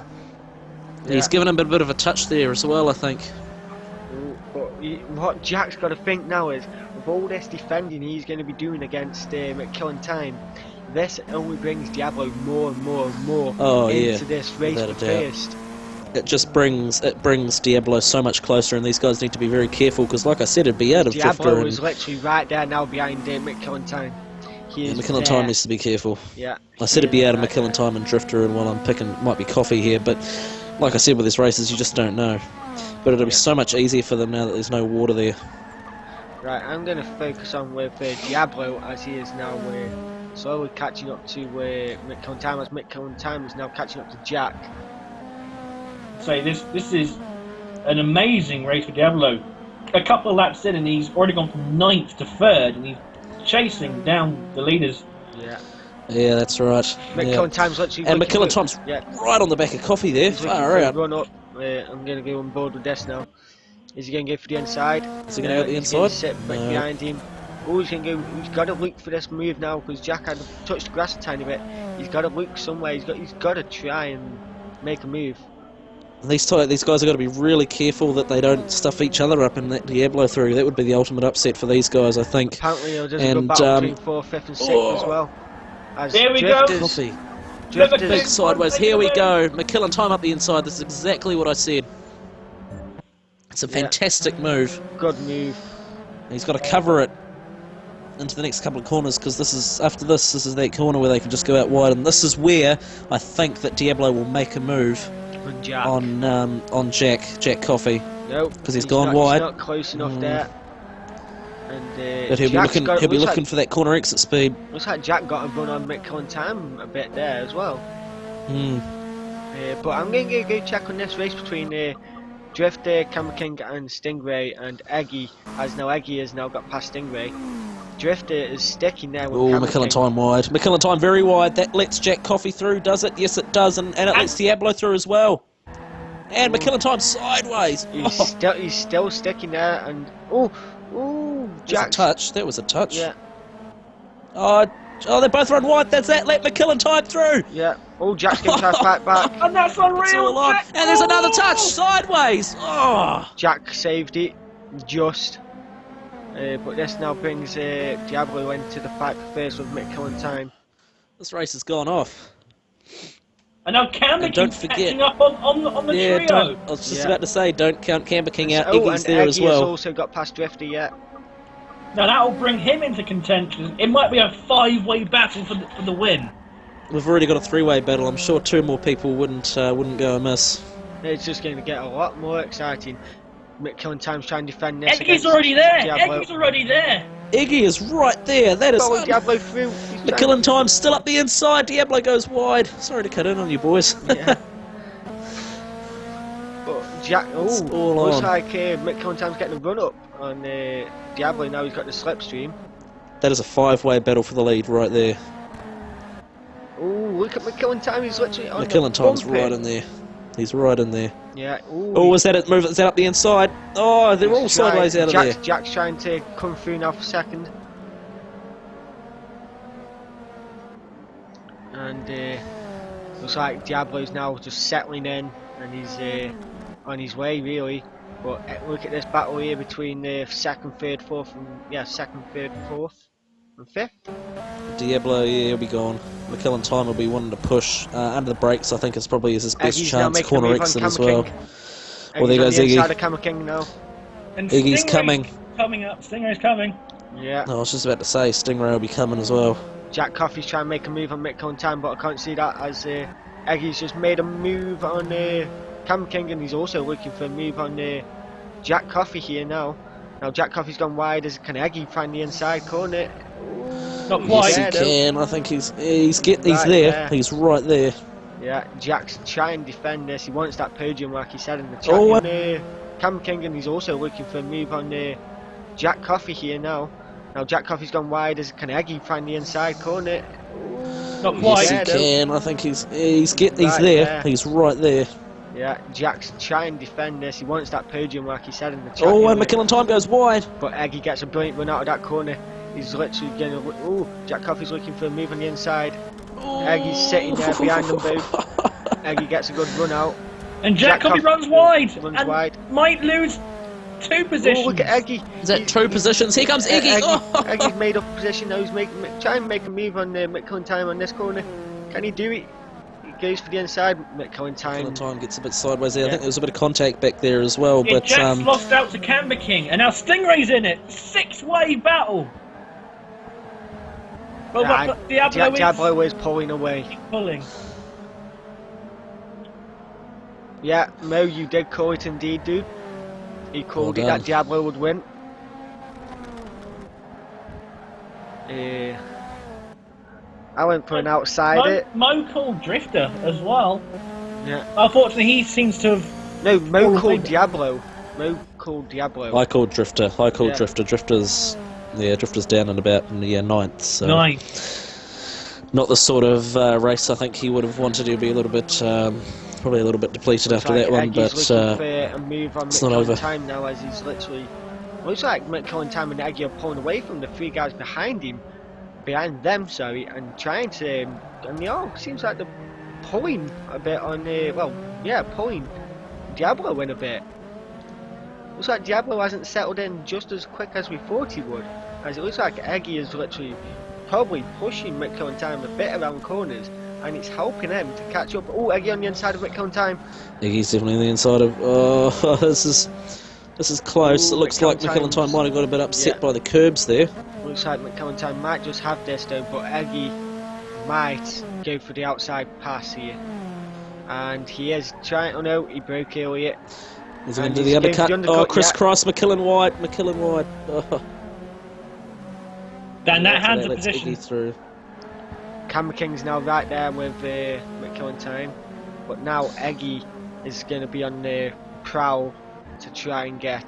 Yeah. He's given him a bit of a touch there as well, I think. Ooh, but what Jack's got to think now is, with all this defending he's going to be doing against McKellen Time, this only brings Diablo more and more and more Oh, into yeah, this race without a for doubt. first. It just brings Diablo so much closer, and these guys need to be very careful because, like I said, it'd be out of Drifter. Diablo And is literally right there now behind McKellen Time. He is McKellen there. Time needs to be careful. Yeah. I said it'd be out of right McKellen there. Time and Drifter, and while I'm picking, might be Coffee here, but like I said with these races, you just don't know. But it'll be so much easier for them now that there's no water there. Right, I'm going to focus on with Diablo as he is now slowly catching up to McKellen Time, as McKellen Time is now catching up to Jack. Say this is an amazing race for Diablo. A couple of laps in, and he's already gone from 9th to 3rd, and he's chasing down the leaders. Yeah. Yeah, that's right. McKillen Time's literally And looking McKillen for- Time's yeah, right on the back of Coffee there. he's looking Far for a out. run up. I'm going to go on board with this now. Is he going to go for the inside? Is he going to go to the He's going inside? to sit back No. behind him. Oh, he's going to go. He's got to look for this move now because Jack had touched the grass a tiny bit. He's got to look somewhere. He's got to try and make a move. These guys have got to be really careful that they don't stuff each other up and that Diablo through. That would be the ultimate upset for these guys, I think. Apparently, there's a good And, battle between 4th, 5th, and 6th as well. As There we go. Drifters, Coffee. Drifters, Big sideways. Here we go. McKillen Time up the inside. This is exactly what I said. It's a fantastic move. good move. He's got to cover it into the next couple of corners because this is that corner where they can just go out wide, and this is where I think that Diablo will make a move Good Jack. on Jack Coffee. Nope, 'cause he's gone wide. He's not close enough there. And But he'll be looking for that corner exit speed. Looks like Jack got a run on McKillen Time a bit there as well. Hmm. But I'm going to go check on this race between Drifter, Camera King and Stingray and Eggy, as now Eggy has now got past Stingray. Drifter is sticking there with Oh, Camera McKillen King. Time wide. McKillen Time very wide. That lets Jack Coffee through, does it? Yes, it does. And it lets Diablo through as well. And McKillen Time sideways. He's still sticking there and... Oh, That was a Jack. touch. That was a touch. Yeah, Oh, they both run wide. That's that. Let McKillen Time through. yeah. Oh, Jack's going to try to fight back. And that's It's all unreal! on. Jack- And there's another touch. Oh! Sideways. Oh. Jack saved it, just. But this now brings Diablo into the fight for first with McKillen Time. This race has gone off. And now Camber And don't keeps forget- catching up on the Yeah, trio. I was just Yeah. about to say, don't count Camber King out. Oh, Iggy's and there Eggy as well. has also got past Drifter yet. Now that'll bring him into contention. It might be a 5-way battle for the win. We've already got a 3-way battle. I'm sure 2 more people wouldn't go amiss. It's just going to get a lot more exciting. McKillen Time's trying to defend this. Eggy's against already there. Diablo. Eggy's already there. Iggy is right there. That is. Follow Diablo through. He's trying- McKillen Time's still up the inside. Diablo goes wide. Sorry to cut in on you, boys. Yeah. But Jack, It's oh, all looks on. like McKillen Time's getting a run up on Diablo. Now he's got the slipstream. That is a 5-way battle for the lead right there. Oh, look at McKillen Time. He's literally on McKillen the Time's bump right it. in there. He's right in there. Yeah. Oh, is that it? Move? Is that up the inside? Oh, they're all sideways out of there. Jack's trying to come through now for second. And looks like Diablo's now just settling in and he's on his way really. But look at this battle here between second, third, fourth, and second, third, fourth, and fifth. Diablo, yeah, he'll be gone. McKillen Time will be wanting to push under the brakes. I think it's probably his best Eggy's now chance. making a Corner move on exit as Camera well. King. Well, there Eggy's on goes the Iggy. inside of Camera King now. And Iggy's Stingray's coming. Coming up. Stingray's coming. Yeah. No, I was just about to say Stingray will be coming as well. Jack Coffey's trying to make a move on McKillen Time, but I can't see that as Eggy's just made a move on Camera King, and he's also looking for a move on Jack Coffey here now. Now Jack Coffey's gone wide. Can Eggy find the inside corner? Not He's quite. Yes, he there, though. can. I think he's Right there. there. He's right there. Yeah, Jack's trying to defend this. He wants that podium, like he said in the chat. Oh, Camera King, and he's also looking for a move on Jack Coffey here now. Now Jack Coffey's gone wide. Can Eggy find the inside corner? Not He's quite. Yes, he there, though. can. I think he's Right there. there. He's right there. Yeah, Jack's trying to defend this. He wants that podium, like he said in the chat. Oh, here, and McKillen Time goes wide. But Eggy gets a brilliant run out of that corner. He's literally getting a... Oh, Jack Coffey's looking for a move on the inside. Eggy's sitting there behind them both. Eggy gets a good run out. And Jack Coffey Coffey runs wide. runs and wide. might lose 2 positions. Oh, look at Eggy. Is that 2 positions? Here comes Iggy. Oh. Eggy's made up a position now. He's trying to make a move on McKillen Time on this corner. Can he do it? He goes for the inside. McKillen Time. McKillen Time gets a bit sideways there. I Yeah. think there was a bit of contact back there as well. Yeah, But Jack's lost out to Camber King, and now Stingray's in it. 6-way battle. Well, but Diablo is Diablo is pulling away. pulling. Yeah, Mo, you did call it indeed, dude. He called Well it done. that Diablo would win. I went for an outsider. Mo called Drifter as well. Yeah. Unfortunately, he seems to have. No, Mo Oh, called maybe- Diablo. Mo called Diablo. I called Drifter. Yeah. Drifter's down and about in the 9th. So. 9. not the sort of race I think he would have wanted. He'd be a little bit, probably a little bit depleted Looks after like that one, Eggy's but looking for a move on it's not Mick over. Time now, as he's literally... Looks like Mick Time and Eggy are pulling away from the three guys behind them, sorry, and trying to... and they all seems like they're pulling a bit on... pulling Diablo in a bit. Looks like Diablo hasn't settled in just as quick as we thought he would, as it looks like Eggy is literally probably pushing Mick Time a bit around corners, and it's helping him to catch up. Oh, Eggy on the inside of Mick Time. Iggy's definitely on the inside of... Oh, this is close. Ooh, It looks like McCallum McKellen might have got a bit upset yeah. by the curbs there. Looks like Mick Time might just have this though, but Eggy might go for the outside pass here. And he is trying... Oh no, he broke earlier. He's going And to do he's the going for undercut. the Oh, undercut, crisscross, McKellen wide. Oh. Dan, that After hands of lets position. Iggy through. Cameron King's now right there with Mick Time. But now Eggy is going to be on the prowl to try and get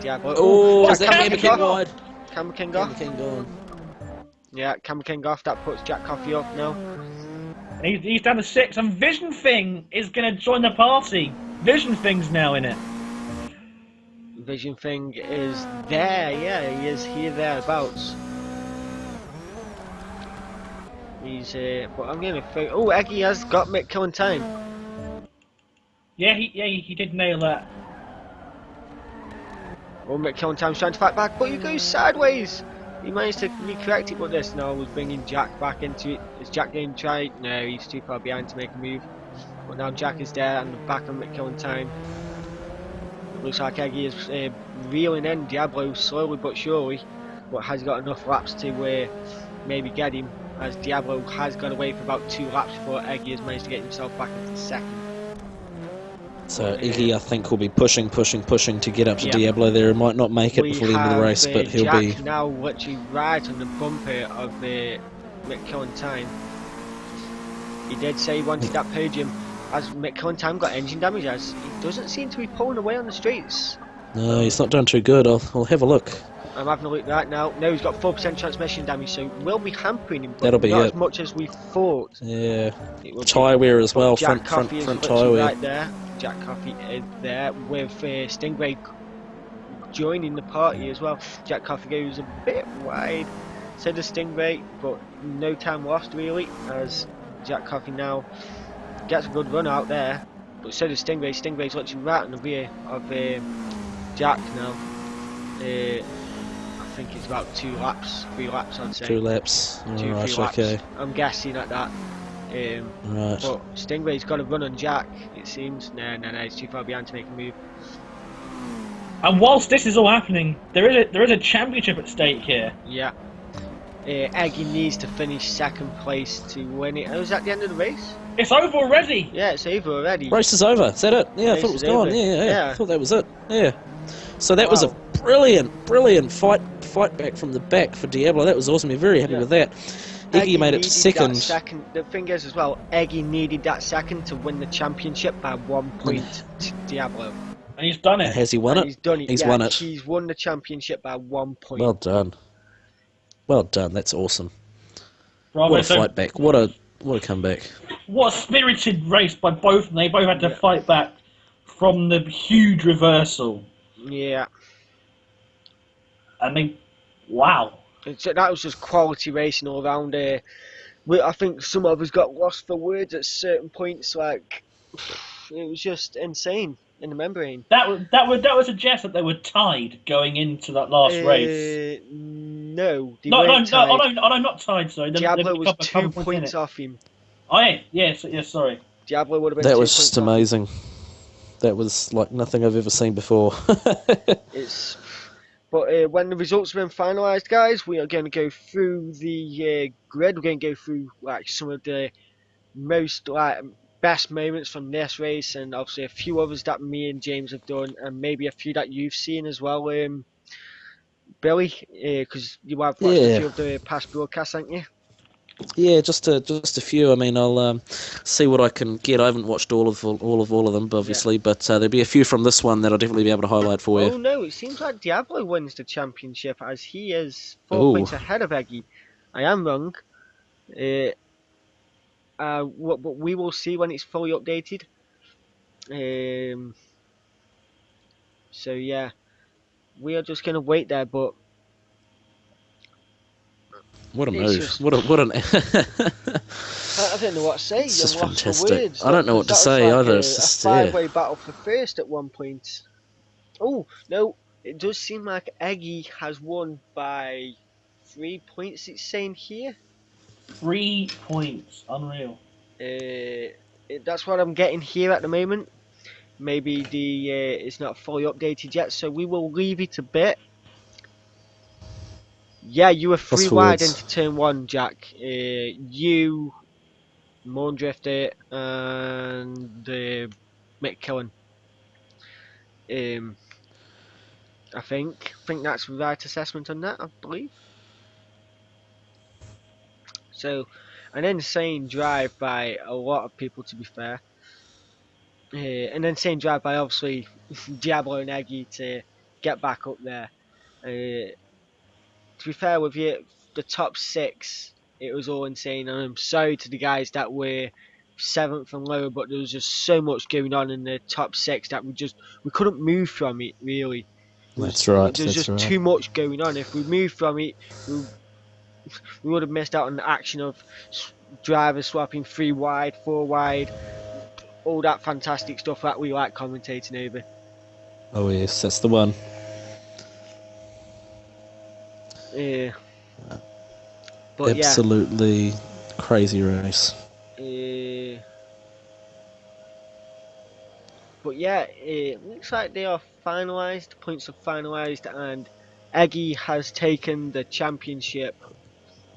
Diablo. Oh, Jack is that Cameron Cameron King King off. wide? Cameron King Cameron off. King gone. Yeah, Cameron King off. That puts Jack Coffey off now. And he's down to 6, and Vision Thing is going to join the party. Vision Thing's now in it. Vision Thing is there. Yeah, he is here thereabouts. He's but I'm going to think. Oh, Eggy has got Mick Time. Yeah, he did nail that. Oh, Mick Time's trying to fight back, but he goes sideways. He managed to recorrect it, but this now was bringing Jack back into it. Is Jack going to try? No, he's too far behind to make a move. But now Jack is there and back on Mick Time. It looks like Eggy is reeling in Diablo slowly but surely, but has got enough laps to maybe get him, as Diablo has got away for about 2 laps before Eggy has managed to get himself back into second. So Iggy, I think, will be pushing to get up to Yeah. Diablo there. He might not make it We before the end of the have, race, but he'll Jack be... now literally right on the bumper of Mick Time. He did say he wanted that podium, as Mick Time got engine damage, as he doesn't seem to be pulling away on the streets. No, he's not done too good. I'll have a look. I'm having a look right now. No, he's got 4% transmission damage, so will be hampering him, but That'll be not it. as much as we thought. Yeah. It will be. Tyre wear as well, Jack front Coffey is tyre literally wear. right there. Jack Coffey is there with Stingray joining the party as well. Jack Coffey goes a bit wide, so does Stingray, but no time lost really, as Jack Coffey now gets a good run out there, but so does Stingray. Stingray's literally right on the rear of Jack now. I think it's about 3 laps I'd say. 2 laps. 2-3 Right, laps. okay. I'm guessing at that. Right. But Stingray's got a run on Jack, it seems. No, he's too far behind to make a move. And whilst this is all happening, there is a championship at stake here. Yeah. Eggy needs to finish second place to win it. Oh, is that the end of the race? It's over already. Yeah, it's over already. Race is over. Is that it? Yeah, I Race thought it was is gone. over. Yeah. Yeah. I thought that was it. Yeah. So that was a Wow. brilliant fight back from the back for Diablo. That was awesome. We're very happy Yeah. with that. Iggy made it to needed that second. The thing is as well, Eggy needed that second to win the championship by 1 point to Diablo. And he's done it. Has he won And it? he's done it. He's yeah, won it. He's won the championship by 1 point. Well done. Well done. That's awesome. Bravo. What a So fight back. What a comeback. what a spirited race by both, and they both had to Yeah. fight back from the huge reversal. Yeah. I mean, wow. That was just quality racing all around. I think some of us got lost for words at certain points. Like, it was just insane in the membrane. That would suggest that they were tied going into that last race. No, they No, weren't tied. not tied. Sorry, Diablo was a couple 2 points in points it. off him. Oh yeah, yes, sorry. Diablo would have been. That 2 was points just off him. amazing. That was like nothing I've ever seen before. But when the results have been finalised, guys, we are going to go through the grid. We're going to go through like some of the most best moments from this race, and obviously a few others that me and James have done, and maybe a few that you've seen as well, Billy, because you have watched a few of the past broadcasts, haven't you? Yeah, just a few. I mean, I'll see what I can get. I haven't watched all of them, obviously, but there'll be a few from this one that I'll definitely be able to highlight for Oh you. no, it seems like Diablo wins the championship, as he is 4 Ooh. points ahead of Eggy. I am wrong. But we will see when it's fully updated. So yeah, we are just gonna wait there. But What a it's move! just What an! I don't know what to say. It's I'm just lost for fantastic. words. I don't know what to That was say like either. It's a just five-way battle for first at one point. Oh no, it does seem like Eggy has won by 3 points. It's saying here. 3 points, unreal. That's what I'm getting here at the moment. Maybe the it's not fully updated yet, so we will leave it a bit. Yeah, you were Lost three for wide words. into turn one, Jack. You, Moondrifter, and Mick Killen. I think that's the right assessment on that. I believe. So, an insane drive by a lot of people, to be fair. An insane drive by obviously Diablo and Eggy to get back up there. To be fair with you, the top six, it was all insane. And I'm sorry to the guys that were seventh and lower, but there was just so much going on in the top six that we couldn't move from it really. That's right. There's That's just right. too much going on. If we moved from it, we, we would have missed out on the action of drivers swapping 3 wide, 4 wide, all that fantastic stuff that we like commentating over. Oh yes, that's the one. Yeah. But Absolutely crazy race. yeah. But yeah, it looks like they are finalised. Points are finalised, and Eggy has taken the championship.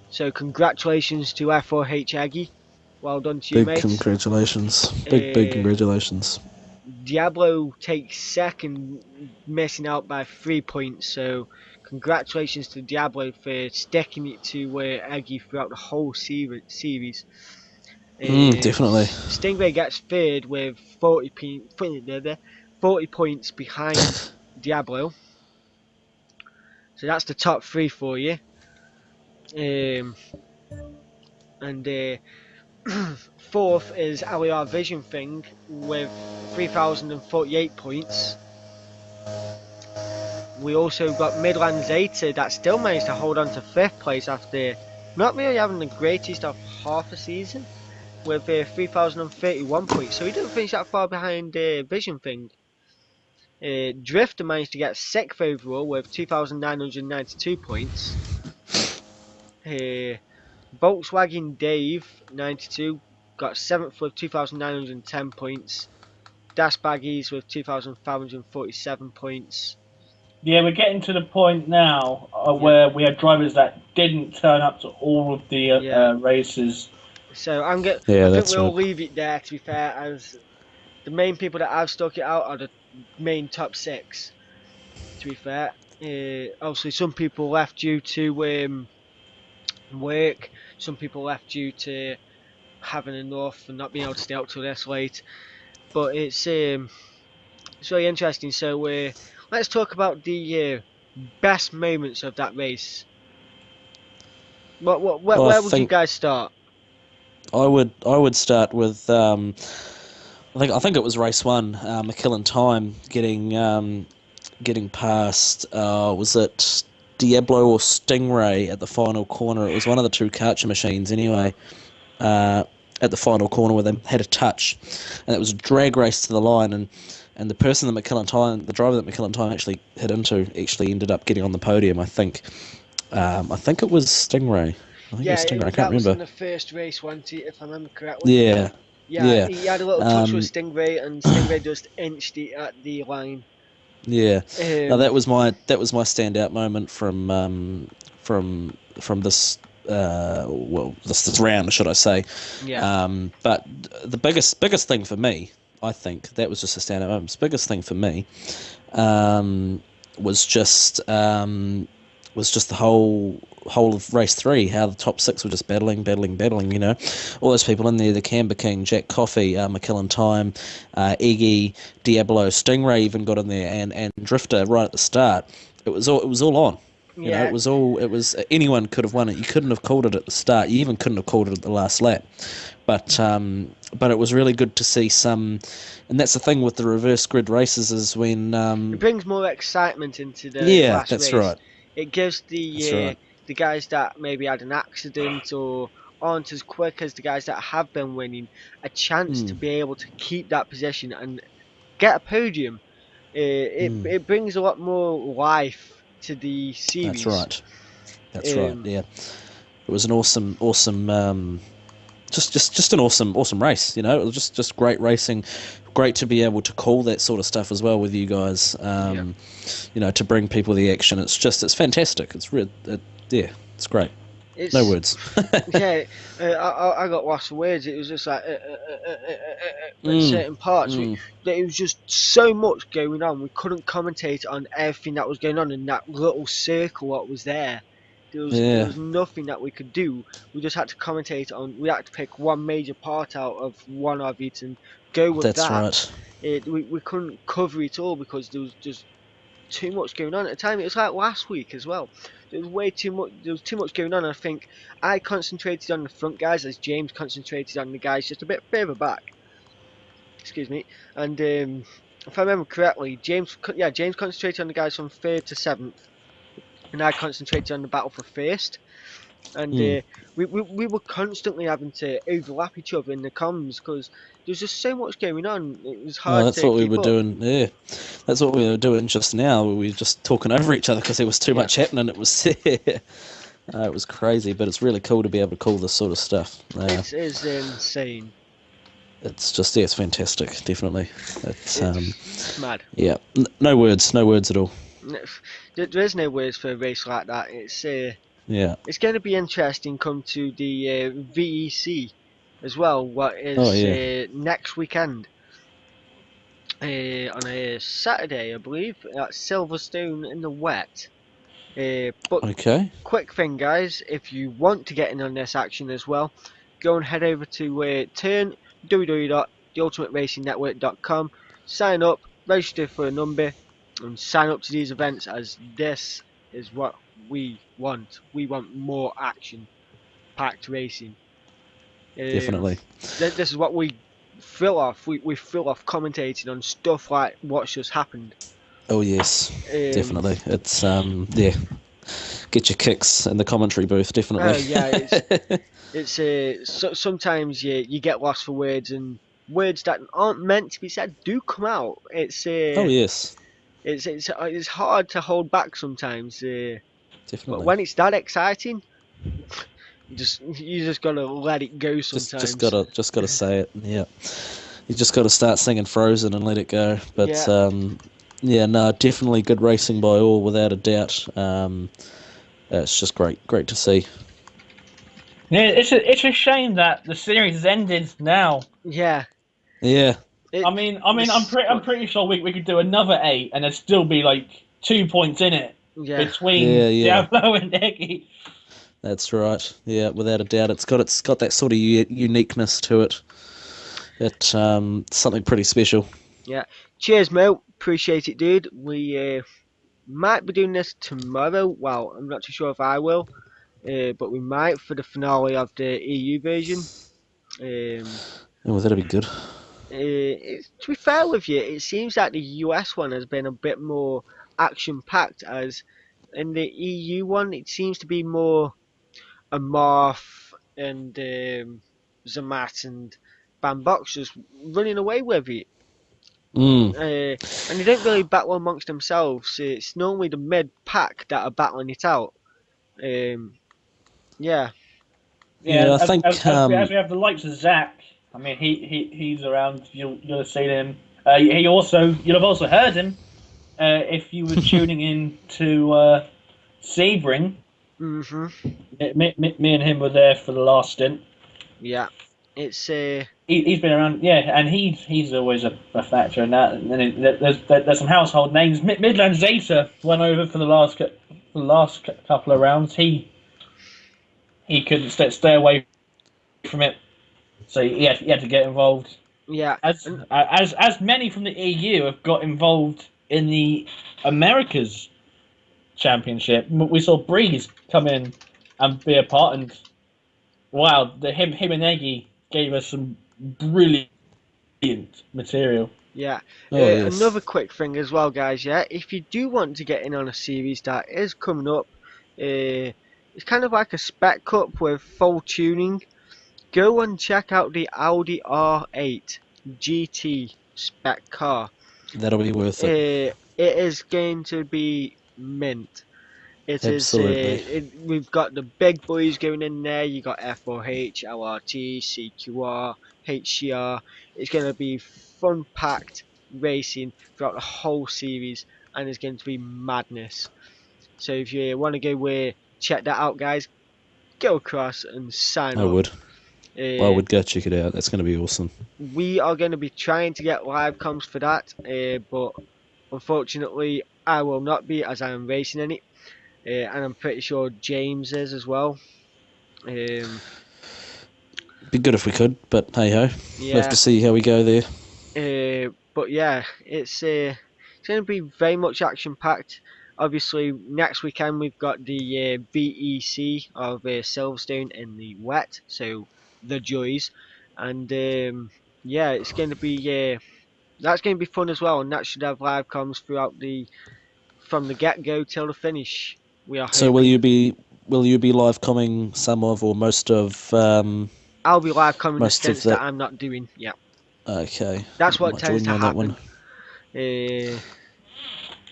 So congratulations to F4H Eggy. Well done to you, Big mate. congratulations. Big Uh, congratulations. Diablo takes second, missing out by 3 points. So congratulations to Diablo for sticking it to Eggy throughout the whole series. Definitely. Stingray gets third with 40 points behind Diablo. So that's the top three for you. And fourth is Aliar Vision Thing with 3,048 points. We also got Midland Zeta that still managed to hold on to fifth place after not really having the greatest of half a season with 3,031 points. So he didn't finish that far behind Vision Thing. Drifter managed to get sixth overall with 2,992 points. Volkswagen Dave 92 got seventh with 2,910 points. Dash Baggies with 2,547 points. Yeah, we're getting to the point now where we had drivers that didn't turn up to all of the races. So I think we'll leave it there. To be fair, as the main people that have stuck it out are the main top six. To be fair, obviously some people left due to work. Some people left due to having enough and not being able to stay up till this late. But it's really interesting. So let's talk about the best moments of that race. Where would you guys start? I would start with I think it was race one, McKillen Time getting past was it Diablo or Stingray at the final corner. It was one of the two Karcher machines anyway. At the final corner where they had a touch, and it was a drag race to the line, and the person that the driver that McKillen Time actually hit into actually ended up getting on the podium. I think it was Stingray. I can't remember. That was in the first race, wasn't it, if I remember correctly? Yeah. He had a little touch with Stingray, and Stingray just inched it at the line. Yeah, that was my standout moment from this this round, should I say? Yeah. But the biggest thing for me, I think that was just a standout moment. The biggest thing for me was just the whole of race 3, how the top 6 were just battling, you know. All those people in there, the Camber King, Jack Coffey, McKillen Time, Eggy, Diablo, Stingray even got in there, and Drifter right at the start. It was all on. You know, Yeah, it was anyone could have won it. You couldn't have called it at the start. You even couldn't have called it at the last lap. But it was really good to see some, and that's the thing with the reverse grid races is when it brings more excitement into the yeah, last that's race. right, It gives that's right. the guys that maybe had an accident or aren't as quick as the guys that have been winning a chance to Mm, be able to keep that position and get a podium. mm, It brings a lot more life to the that's series. right, that's right. Um, Yeah, it was an awesome. Just an awesome race. You know, it was just great racing. Great to be able to call that sort of stuff as well with you guys. yeah. You know, to bring people the action. It's fantastic. Yeah, it's great. No It's words. yeah. I got lost for words. It was just like at Mm, certain parts. mm, There was just so much going on. We couldn't commentate on everything that was going on in that little circle what was there. There yeah, was nothing that we could do. We just had to commentate on. We had to pick one major part out of one of it and go with that's that. right. We couldn't cover it all because there was just too much going on at the time. It was like last week as well. There was way too much. There was too much going on. I think I concentrated on the front guys as James concentrated on the guys just a bit further back. Excuse me. And if I remember correctly, James concentrated on the guys from third to seventh, and I concentrated on the battle for first. And Mm. we were constantly having to overlap each other in the comms because there was just so much going on. It was Oh, hard that's to what we keep were up. doing. Yeah, that's what we were doing just now. We were just talking over each other because there was too Yeah, much happening. It was it was crazy, but it's really cool to be able to call this sort of stuff. it is insane. It's just yeah, it's fantastic. Definitely. It's mad. Yeah, no words at all. There is no words for a race like that. Yeah. It's going to be interesting come to the VEC as well. What Oh is yeah. next weekend on a Saturday, I believe, at Silverstone in the wet. But Okay. quick thing, guys, if you want to get in on this action as well, go and head over to turn www.theultimateracing.network.com, sign up, register for a number, and sign up to these events as this is what we want. We want more action-packed racing. Um, Definitely. this is what we fill off. We fill off commentating on stuff like what's just happened. Oh yes. Um, Definitely. It's yeah. Get your kicks in the commentary booth. Definitely. oh yeah, it's sometimes you get lost for words and words that aren't meant to be said do come out. Oh yes. It's hard to hold back sometimes. But Definitely. when it's that exciting, you just gotta let it go Just sometimes. gotta say it. Yeah. You just got to start singing Frozen and let it go. But Yeah, yeah, no, definitely good racing by all, without a doubt. It's just great to see. Yeah, it's a shame that the series has ended now. yeah. Yeah, I'm pretty sure we could do another 8 and there'd still be like 2 points in it Yeah, between yeah, Diablo and Eggy. that's right. Yeah, without a doubt, it's got that sort of uniqueness to it. Something pretty special. yeah. Cheers, Mo. Appreciate it, dude. We might be doing this tomorrow. Well, I'm not too sure if I will, but we might for the finale of the EU version. Oh, that'd be good. To be fair with you, it seems like the US one has been a bit more action packed, as in the EU one, it seems to be more a Marth and Zamat and Bambox just running away with it. Mm, And they don't really battle amongst themselves. It's normally the mid pack that are battling it out. Um, yeah, yeah, Yeah, I think. as we have the likes of Zach. I mean, he's around. You'll have seen him. You'll have also heard him if you were tuning in to Sebring. hmm Me and him were there for the last stint. yeah. It's He's been around, yeah, and he's always a factor in that. And then there's some household names. Midland Zeta went over for the last couple of rounds. He couldn't stay away from it, so he had to get involved. yeah, As and as many from the EU have got involved in the Americas Championship. We saw Breeze come in and be a part, and wow, him and Eggy gave us some brilliant material. Yeah. Oh, yes. Another quick thing as well, guys. Yeah, if you do want to get in on a series that is coming up, it's kind of like a spec cup with full tuning. Go and check out the Audi R8 GT spec car. That'll be worth it. It is going to be mint. It is. Absolutely. We've got the big boys going in there. You got F4H, LRT, CQR, HCR. It's going to be fun-packed racing throughout the whole series, and it's going to be madness. So if you want to go check that out, guys, go across and sign I up. would. I Uh, would go check it out. That's going to be awesome. we are going to be trying to get live comms for that, but unfortunately, I will not be as I am racing in it. And I'm pretty sure James is as well. Be good if we could, but hey ho. We'll have Yeah, to see how we go there. but yeah, it's going to be very much action packed. Obviously, next weekend we've got the VEC of Silverstone in the wet, so the joys, and yeah, it's going to be that's going to be fun as well, and that should have live comms throughout from the get go till the finish. We are So hoping. will you be live comming some of or most of I'll be live coming the most of stints that that? I'm not doing. Yeah. Okay. That's what Might tends join to you on that happen. one.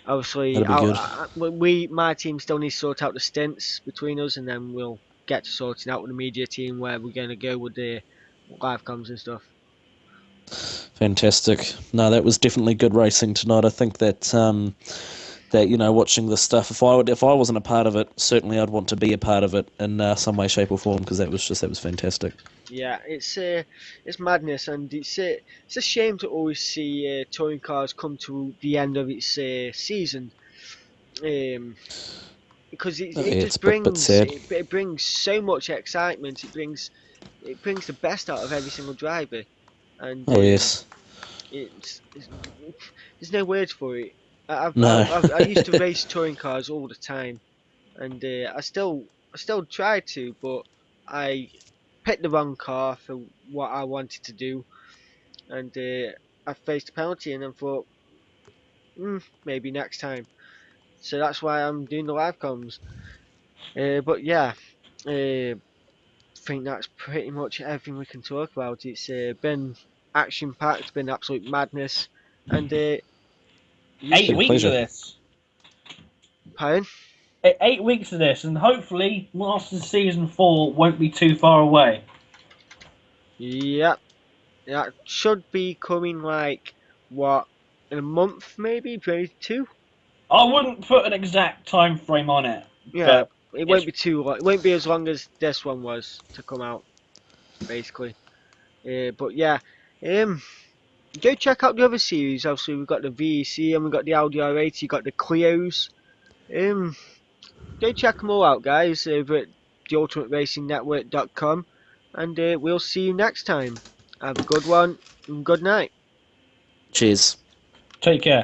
Obviously, That'll be good. my team still needs to sort out the stints between us, and then we'll get to sorting out with the media team where we're going to go with the live comms and stuff. Fantastic. No, that was definitely good racing tonight. I think that that watching this stuff, if I wasn't a part of it, certainly I'd want to be a part of it in some way, shape, or form because that was fantastic. Yeah, it's madness, and it's a shame to always see touring cars come to the end of its season. Because it Yeah, just it's a bit sad. it brings so much excitement. It brings the best out of every single driver, and Oh yes. it's there's no words for it. No. I used to race touring cars all the time, and I still try to, but I picked the wrong car for what I wanted to do, and I faced a penalty, and I thought, maybe next time. So that's why I'm doing the live comms. But yeah, I think that's pretty much everything we can talk about. It's been action packed, been absolute madness, and 8 Been a weeks pleasure. of this. pardon? 8 weeks of this, and hopefully Masters Season 4 won't be too far away. Yep, that should be coming like what, in a month maybe, maybe two. I wouldn't put an exact time frame on it, Yeah, but it won't be too long. It won't be as long as this one was to come out, basically. But yeah, go check out the other series. Obviously, we've got the VEC and we've got the Audi R8. You got the Clios. Go check them all out, guys, over at theultimateracing.network.com, and we'll see you next time. Have a good one and good night. Cheers. take care.